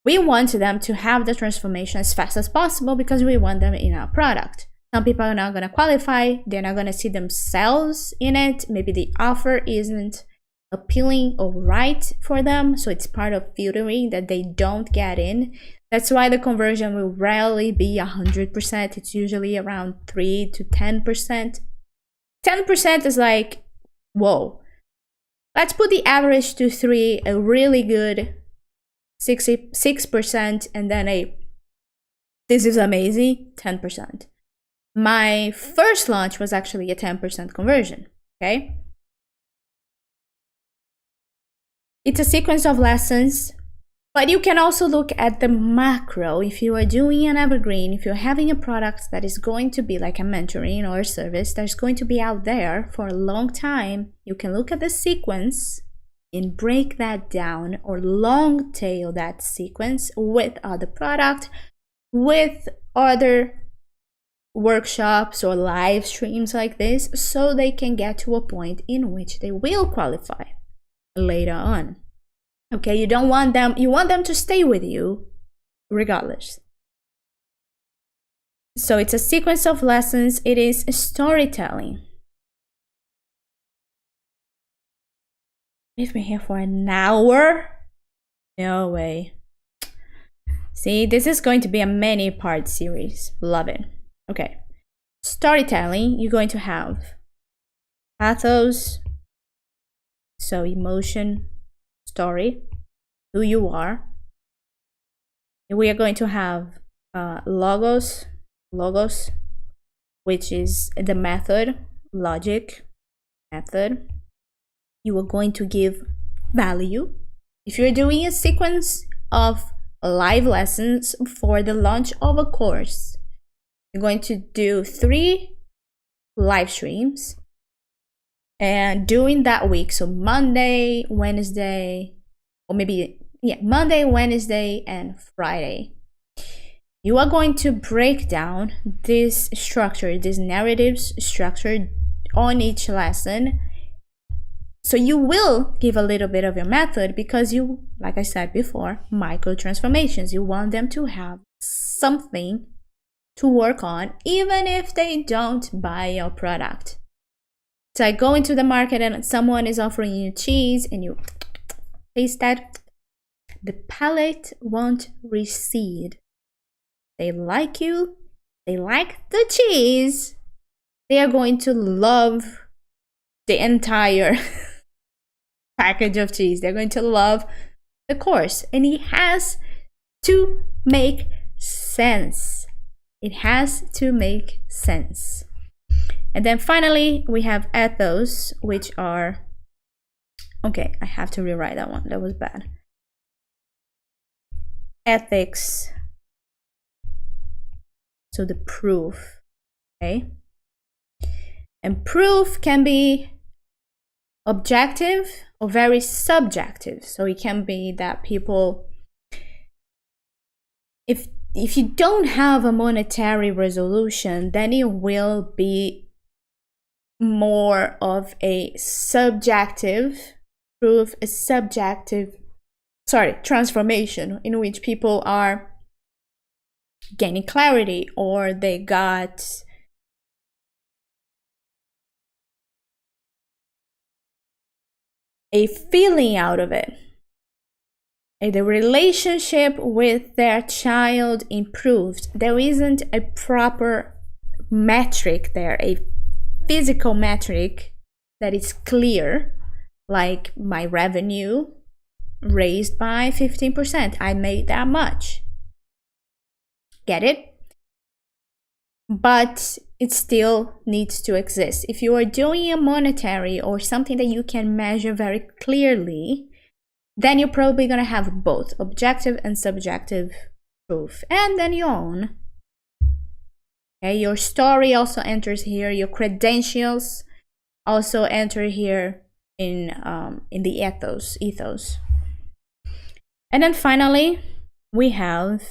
we want them to have the transformation as fast as possible because we want them in our product. Some people are not going to qualify. They're not going to see themselves in it. Maybe the offer isn't appealing or right for them. So it's part of filtering that they don't get in. That's why the conversion will rarely be 100%. It's usually around 3 to 10%. 10% is like, whoa. Let's put the average to 3, a really good 6%, and then this is amazing, 10%. My first launch was actually a 10% conversion, okay? It's a sequence of lessons, but you can also look at the macro. If you are doing an evergreen, if you're having a product that is going to be like a mentoring or a service that's going to be out there for a long time, you can look at the sequence and break that down, or long tail that sequence with other product, with other workshops or live streams like this, so they can get to a point in which they will qualify later on. Okay, you don't want them, you want them to stay with you regardless. So it's a sequence of lessons. It is storytelling. Leave me here for an hour? No way. See, this is going to be a many part series. Love it. Okay. Storytelling, you're going to have pathos, so emotion, story, who you are. We are going to have logos, which is the method, logic, method. You are going to give value, if you're doing a sequence of live lessons for the launch of a course, you're going to do 3 live streams and during that week, so Monday, Wednesday, or maybe Monday, Wednesday, and Friday, you are going to break down this structure, this narratives structure on each lesson. So you will give a little bit of your method because you, like I said before, micro transformations. You want them to have something to work on, even if they don't buy your product. So I go into the market and someone is offering you cheese and you taste that, the palate won't recede. They like you, they like the cheese, they are going to love the entire package of cheese. They're going to love the course, and it has to make sense. It has to make sense. And then finally, we have ethos, which are, okay, I have to rewrite that one. That was bad. Ethics. So the proof, okay? And proof can be objective or very subjective. So it can be that people, if you don't have a monetary resolution, then it will be more of a subjective proof, a subjective, transformation in which people are gaining clarity, or they got a feeling out of it. The relationship with their child improved. There isn't a proper metric there, a physical metric that is clear, like my revenue raised by 15%. I made that much. Get it? But it still needs to exist. If you are doing a monetary or something that you can measure very clearly, then you're probably going to have both objective and subjective proof, and then your own. Okay, your story also enters here. Your credentials also enter here in the ethos. And then finally, we have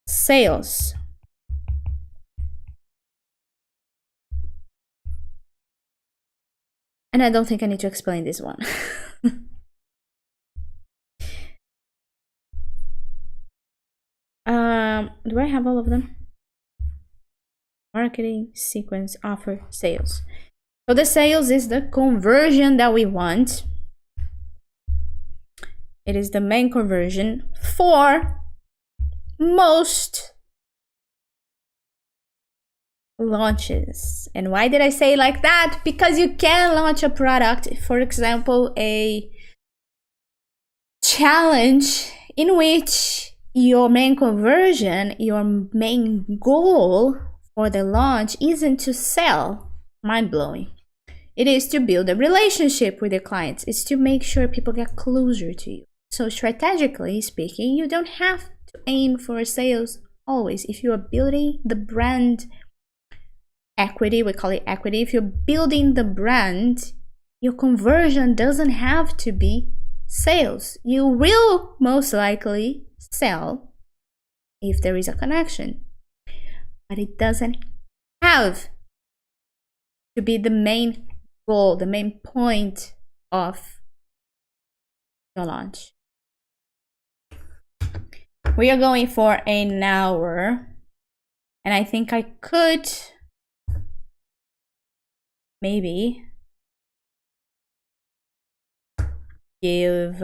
sales. And I don't think I need to explain this one. Do I have all of them? Marketing, sequence, offer, sales. So the sales is the conversion that we want. It is the main conversion for most launches. And why did I say like that? Because you can launch a product, for example, a challenge in which your main conversion, your main goal for the launch isn't to sell. Mind-blowing. It is to build a relationship with your clients. It's to make sure people get closer to you. So strategically speaking, you don't have to aim for sales always. If you are building the brand equity, we call it equity. If you're building the brand, your conversion doesn't have to be sales. You will most likely sell if there is a connection, but it doesn't have to be the main goal, the main point of your launch. We are going for an hour, and I think I could maybe give...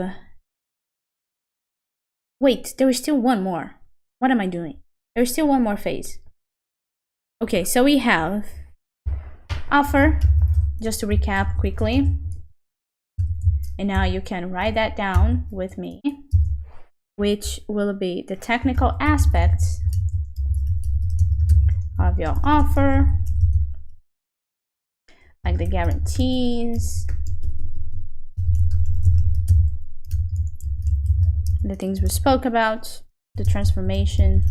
Wait, there is still one more. What am I doing? There's still one more phase. Okay, so we have offer, just to recap quickly. And now you can write that down with me, which will be the technical aspects of your offer, like the guarantees, the things we spoke about, the transformation,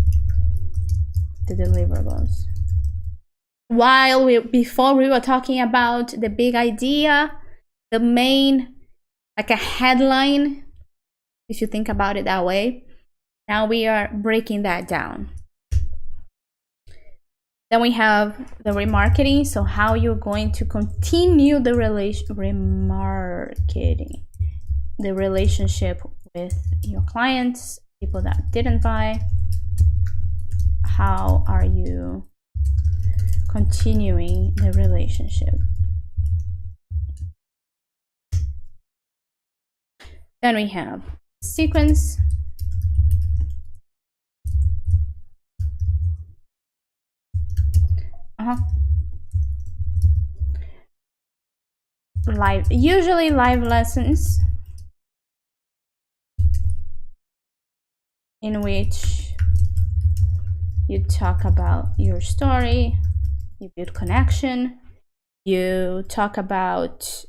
the deliverables. Before we were talking about the big idea, the main, like a headline, if you think about it that way. Now we are breaking that down. Then we have the remarketing. So how you're going to continue the remarketing, the relationship with your clients, people that didn't buy. How are you continuing the relationship? Then we have sequence. Usually live lessons in which you talk about your story, you build connection, you talk about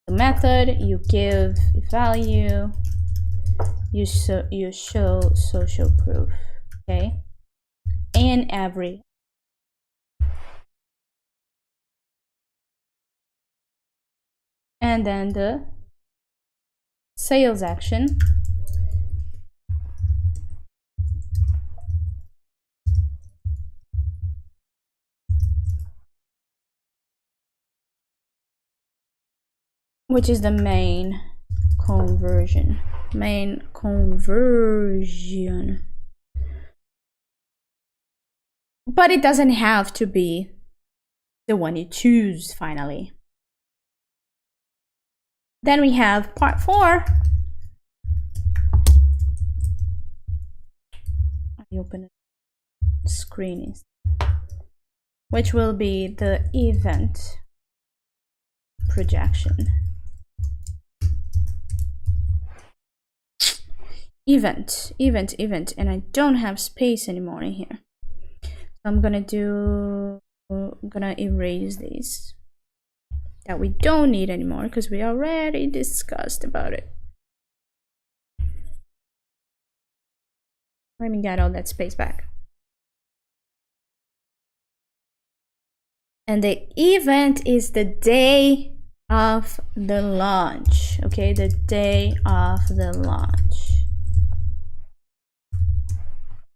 the method, you give value, you show social proof, okay? In every. And then the sales action. Which is the main conversion. But it doesn't have to be the one you choose finally. Then we have part 4. I open the screen, which will be the event projection. Event, and I don't have space anymore in here. So I'm gonna erase these that we don't need anymore because we already discussed about it. Let me get all that space back. And the event is the day of the launch, okay? The day of the launch.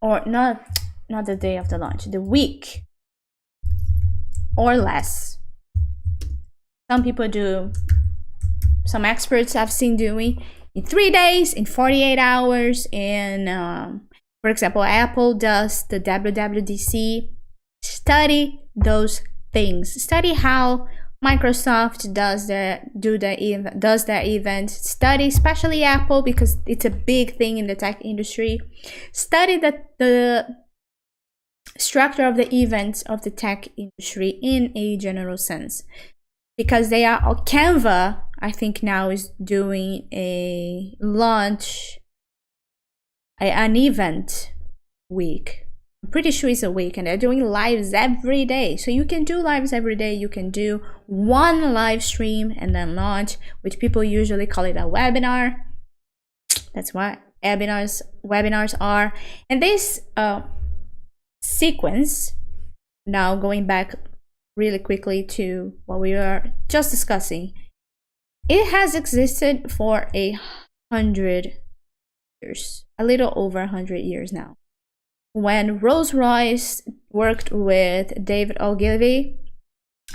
Or not the day of the launch, the week or less. Some people do, some experts I've seen doing in 3 days, in 48 hours, and for example, Apple does the WWDC. Study those things. Study how Microsoft does their event. Study, especially Apple, because it's a big thing in the tech industry. Study the structure of the events of the tech industry in a general sense, because they are, Canva, I think now is doing a launch, an event week. I'm pretty sure it's a week, and they're doing lives every day. So you can do lives every day. You can do one live stream and then launch, which people usually call it a webinar. That's what webinars are. And this sequence, now going back really quickly to what we were just discussing, it has existed for 100 years, a little over 100 years now. When Rolls-Royce worked with David Ogilvy,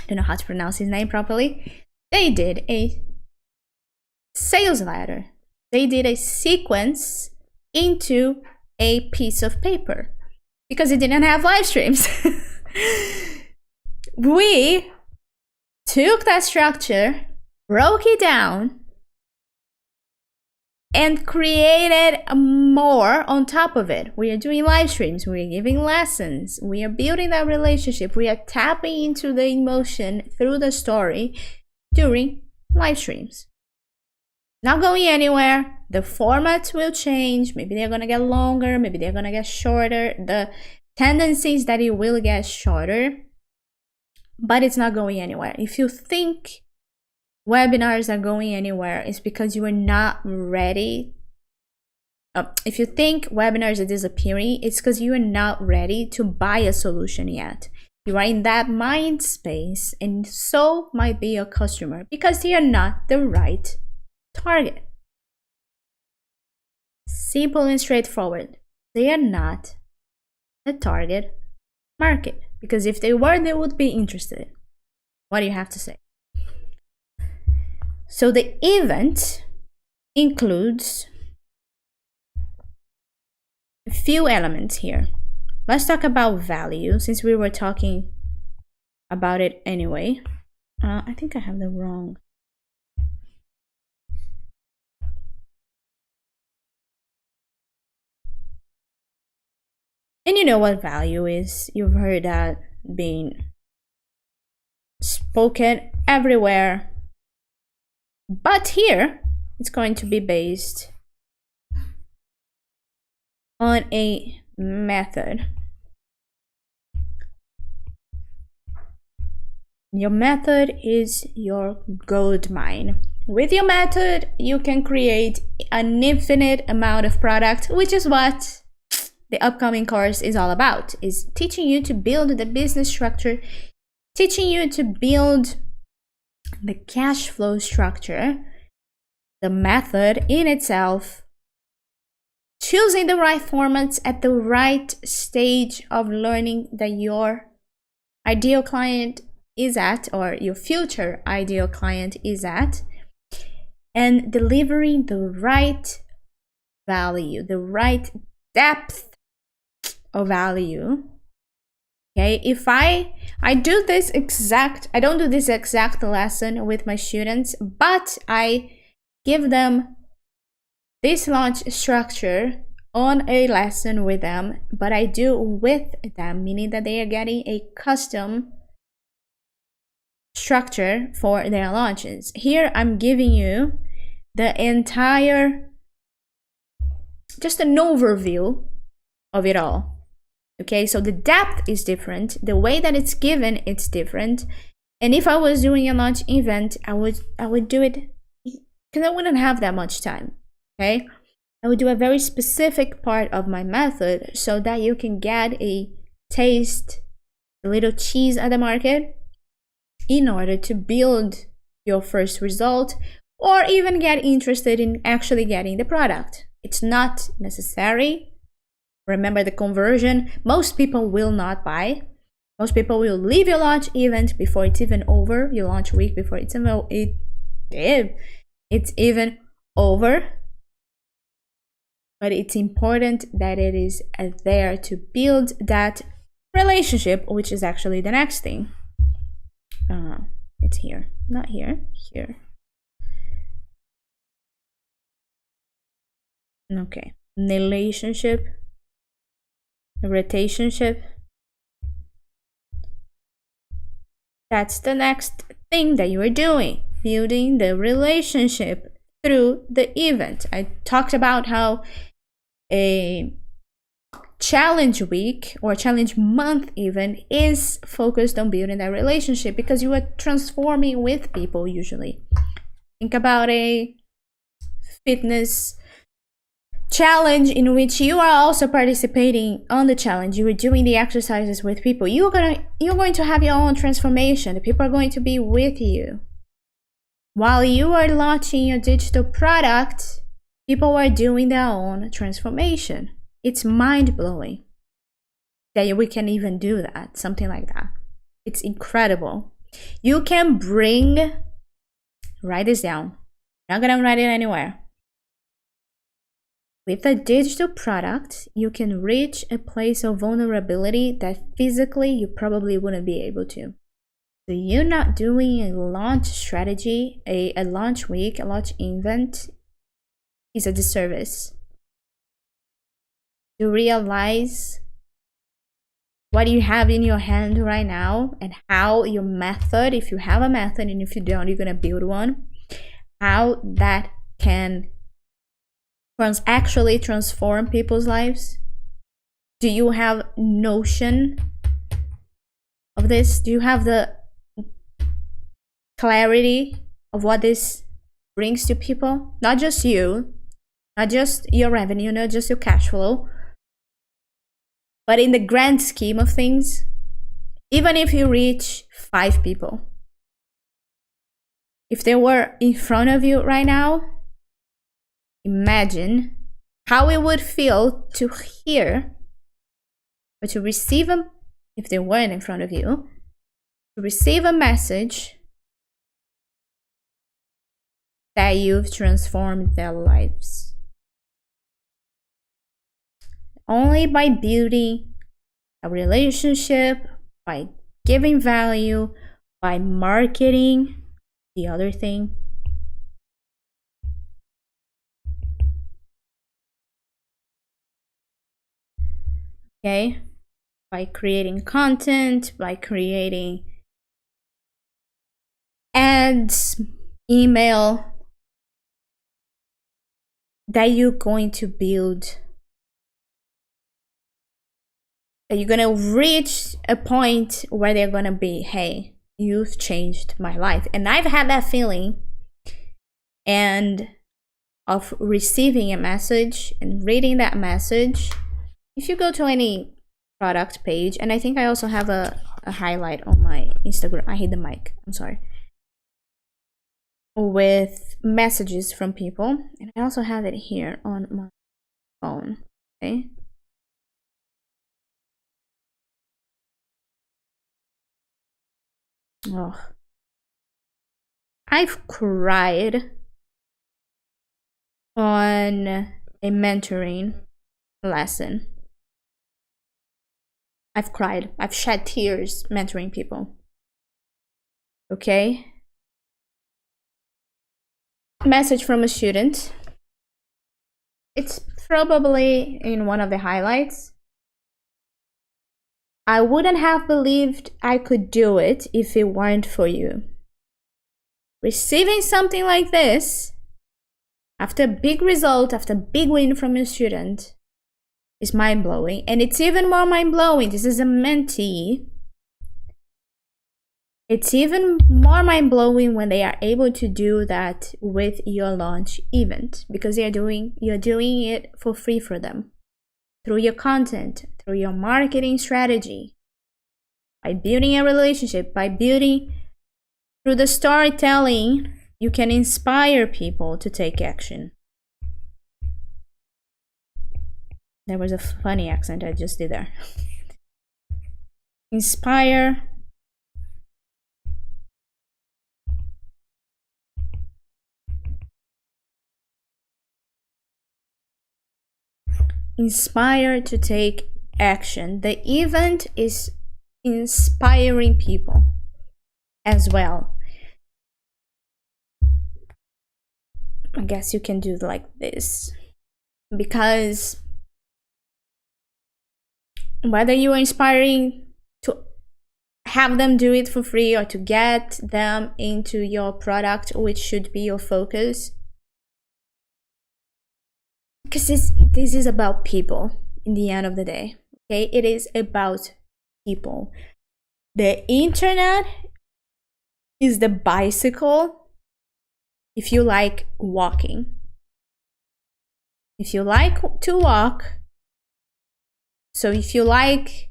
I don't know how to pronounce his name properly, they did a sales ladder. They did a sequence into a piece of paper because it didn't have live streams. We took that structure, broke it down, and created more on top of it. We are doing live streams, we are giving lessons, we are building that relationship, we are tapping into the emotion through the story during live streams. Not going anywhere. The formats will change. Maybe they're gonna get longer, maybe they're gonna get shorter. The tendency is that it will get shorter, but it's not going anywhere. If you think webinars are going anywhere, it's because you are not ready if you think webinars are disappearing, it's because you are not ready to buy a solution yet. You are in that mind space, and so might be your customer, because they are not the right target. Simple and straightforward. They are not the target market, because if they were, they would be interested. What do you have to say? So the event includes a few elements here. Let's talk about value, since we were talking about it anyway. I think I have the wrong. And you know what value is. You've heard that being spoken everywhere. But here, it's going to be based on a method. Your method is your gold mine. With your method, you can create an infinite amount of product, which is what the upcoming course is all about, is teaching you to build the business structure, teaching you to build the cash flow structure, the method in itself, choosing the right formats at the right stage of learning that your ideal client is at, or your future ideal client is at, and delivering the right value, the right depth of value. Okay, if I do this exact, I don't do this exact lesson with my students, but I give them this launch structure on a lesson with them, but I do with them, meaning that they are getting a custom structure for their launches. Here I'm giving you the entire, just an overview of it all. Okay, so the depth is different, the way that it's given, it's different. And if I was doing a launch event, I would do it because I wouldn't have that much time. Okay, I would do a very specific part of my method so that you can get a taste, a little cheese at the market, in order to build your first result, or even get interested in actually getting the product. It's not necessary. Remember the conversion. Most people will not buy. Most people will leave your launch event before it's even over, your launch week before it's even over. But it's important that it is there to build that relationship, which is actually the next thing. It's here, not here, here. Okay, relationship, relationship. That's the next thing that you are doing, building the relationship through the event. I talked about how a challenge week or challenge month even is focused on building that relationship, because you are transforming with people usually. Think about a fitness challenge in which you are also participating on the challenge. You are doing the exercises with people. You're going to have your own transformation. The people are going to be with you. While you are launching your digital product, people are doing their own transformation. It's mind-blowing that we can even do that, something like that. It's incredible. You can bring, write this down. I'm not gonna write it anywhere. With a digital product, you can reach a place of vulnerability that physically you probably wouldn't be able to. So you're not doing a launch strategy, a launch week, a launch event is a disservice. To realize what you have in your hand right now and how your method, if you have a method, and if you don't, you're gonna build one, how that can actually transform people's lives. Do you have notion of this? Do you have the clarity of what this brings to people? Not just you, not just your revenue, not just your cash flow, but in the grand scheme of things, even if you reach 5 people, if they were in front of you right now, imagine how it would feel to hear or to receive them, if they weren't in front of you, to receive a message that you've transformed their lives. Only by building a relationship, by giving value, by marketing, the other thing. Okay? By creating content, by creating ads, email, that you're going to build, that you're gonna reach a point where they're gonna be, hey, you've changed my life. And I've had that feeling, and of receiving a message and reading that message. If you go to any product page, and I think I also have a highlight on my Instagram, I hit the mic, I'm sorry, with messages from people, and I also have it here on my phone. Okay, oh, I've cried on a mentoring lesson. I've cried, I've shed tears mentoring people. Okay, message from a student. It's probably in one of the highlights. I wouldn't have believed I could do it if it weren't for you. Receiving something like this, after a big result, after a big win from your student, is mind-blowing. And it's even more mind-blowing. This is a mentee. It's even more mind-blowing when they are able to do that with your launch event, because you're doing it for free for them, through your content, through your marketing strategy, by building a relationship, by building through the storytelling. You can inspire people to take action. There was a funny accent I just did there. Inspire to take action. The event is inspiring people as well. I guess you can do like this, because whether you are inspiring to have them do it for free or to get them into your product, which should be your focus, because this is about people in the end of the day. Okay, it is about people. The internet is the bicycle if you like walking. If you like to walk, so if you like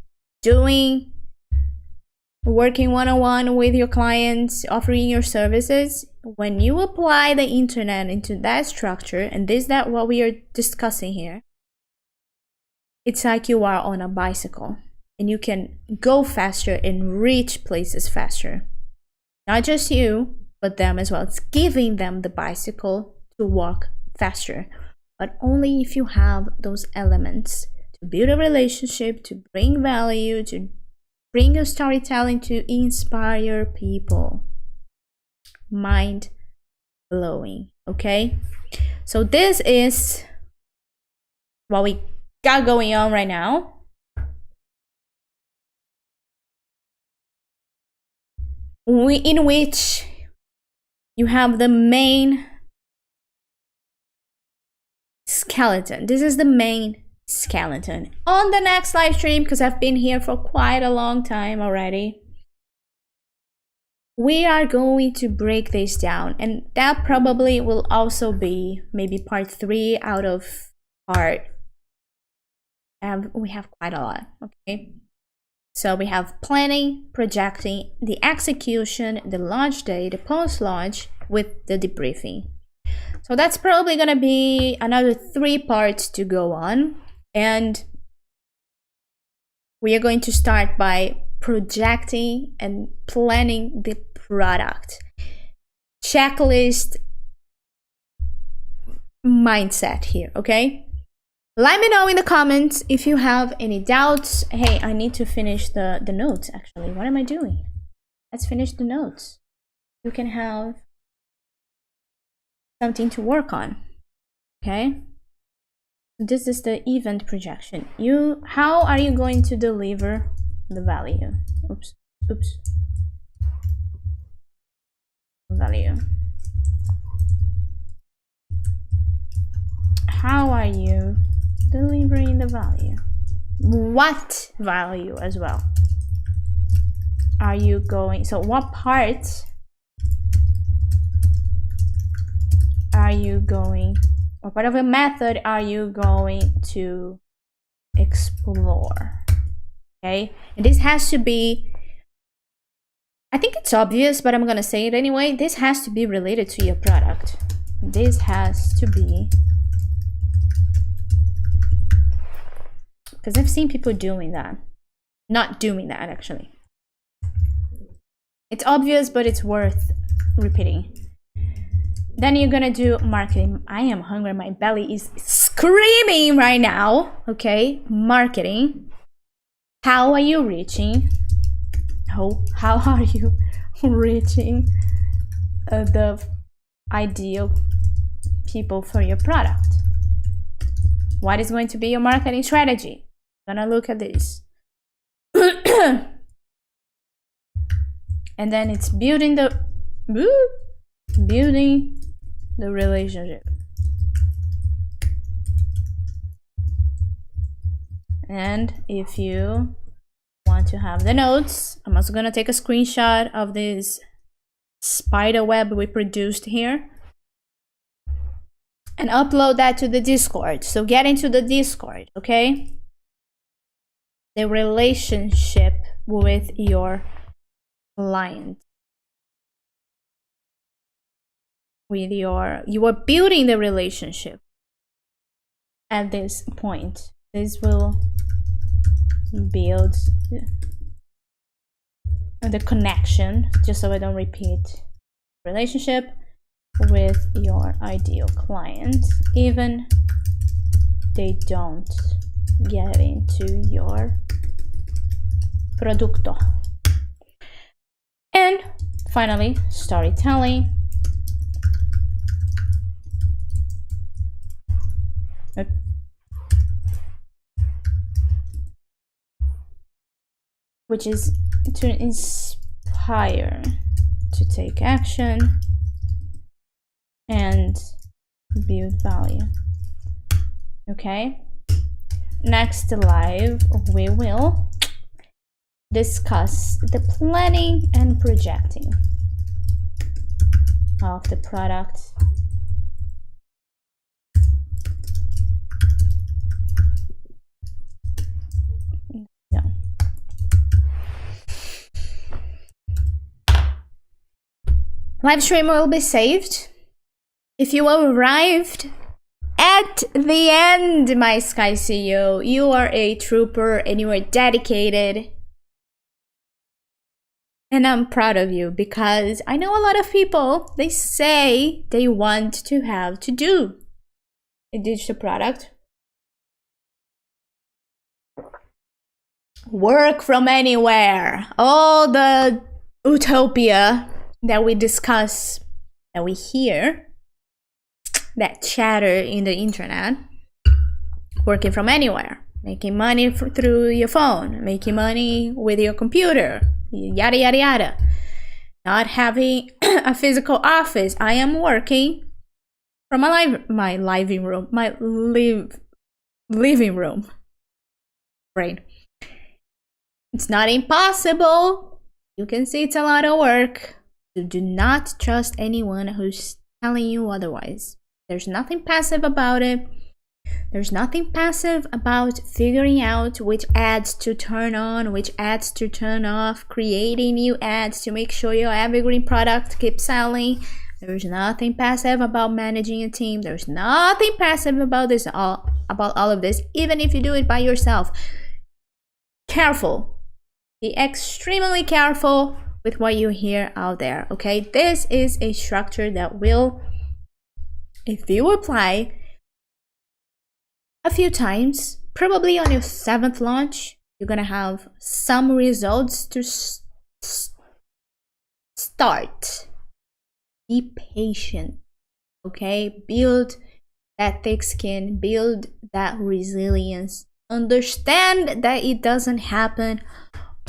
working one-on-one with your clients, offering your services, when you apply the internet into that structure, and this is what we are discussing here, it's like you are on a bicycle, and you can go faster and reach places faster. Not just you, but them as well. It's giving them the bicycle to walk faster, but only if you have those elements to build a relationship, to bring value, to bring your storytelling, to inspire people. Mind blowing. Okay, so this is what we got going on right now. In which you have the main skeleton. This is the main skeleton. On the next live stream, because I've been here for quite a long time already, we are going to break this down, and that probably will also be maybe part 3 out of part. We have quite a lot, okay? So we have planning, projecting, the execution, the launch day, the post-launch with the debriefing. So that's probably gonna be another 3 parts to go on, and we are going to start by projecting and planning the product. Checklist mindset here, okay? Let me know in the comments if you have any doubts. Hey, I need to finish the notes actually. What am I doing? Let's finish the notes. You can have something to work on, okay? This is the event projection. How are you going to deliver the value? Oops. Value. How are you delivering the value? What value as well are you going? So what part are you going, or part of a method are you going to explore? Okay, and this has to be, I think it's obvious, but I'm gonna say it anyway. This has to be related to your product. This has to be, because I've seen people doing that, not doing that actually. It's obvious, but it's worth repeating. Then you're gonna do marketing. I am hungry, my belly is screaming right now, okay? Marketing. How are you reaching? How are you reaching the ideal people for your product? What is going to be your marketing strategy? I'm gonna look at this. And then it's building the relationship. And if you want to have the notes, I'm also gonna take a screenshot of this spider web we produced here and upload that to the Discord. So get into the Discord, okay? The relationship with your client. You are building the relationship at this point. This will build the connection, just so I don't repeat, relationship with your ideal client, even they don't get into your producto. And finally, storytelling. Which is to inspire to take action and build value. Okay, next live we will discuss the planning and projecting of the product. Live stream will be saved. If you arrived at the end, my Sky CEO, you are a trooper and you are dedicated. And I'm proud of you, because I know a lot of people, they say they want to have to do a digital product. Work from anywhere. All the utopia that we discuss, that we hear, that chatter in the internet. Working from anywhere, making money through your phone, making money with your computer, yada yada yada. Not having a physical office. I am working from my living room, living room. Right. It's not impossible. You can see it's a lot of work, So do not trust anyone who's telling you otherwise. There's nothing passive about it. There's nothing passive about figuring out which ads to turn on, which ads to turn off, creating new ads to make sure your evergreen product keeps selling. There's nothing passive about managing a team. There's nothing passive about all of this, even if you do it by yourself. Careful. Be extremely careful with what you hear out there, okay? This is a structure that will, if you apply a few times, probably on your 7th launch, you're gonna have some results to start. Be patient, okay? Build that thick skin, build that resilience. Understand that it doesn't happen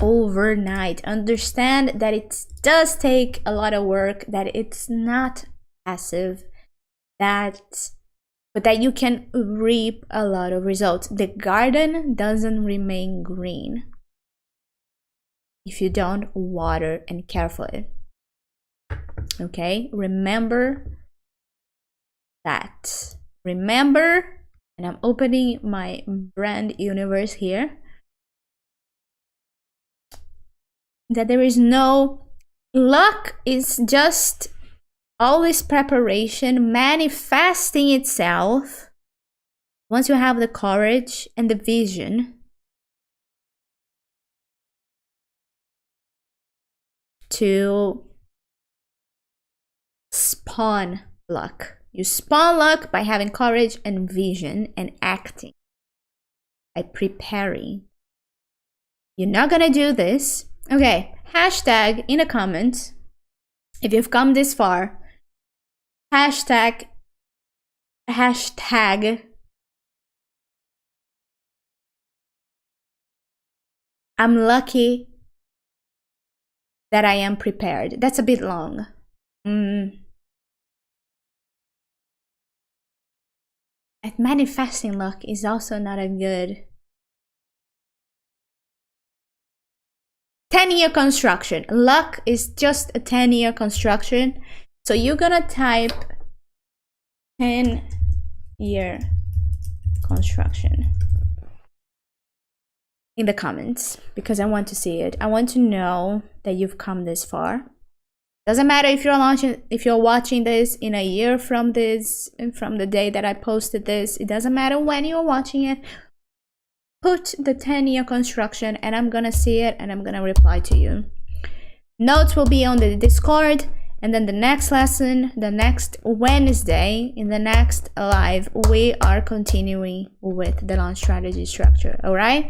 overnight. Understand that it does take a lot of work, that it's not passive, but that you can reap a lot of results. The garden doesn't remain green if you don't water and care for it. Okay, remember that. Remember, and I'm opening my brand universe here, that there is no luck. Is just all this preparation manifesting itself once you have the courage and the vision to spawn luck. You spawn luck by having courage and vision and acting, by preparing. You're not gonna do this. Okay, hashtag in the comments if you've come this far. Hashtag I'm lucky that I am prepared. That's a bit long. Manifesting luck is also not a good 10-year construction. Luck is just a 10-year construction. So you're gonna type 10-year construction in the comments because I want to see it. I want to know that you've come this far. Doesn't matter if you're watching this in a year from the day that I posted this. It doesn't matter when you're watching it. Put the 10-year construction and I'm gonna see it and I'm gonna reply to you. Notes will be on the Discord, and then the next lesson, the next Wednesday, in the next live, we are continuing with the launch strategy structure. All right?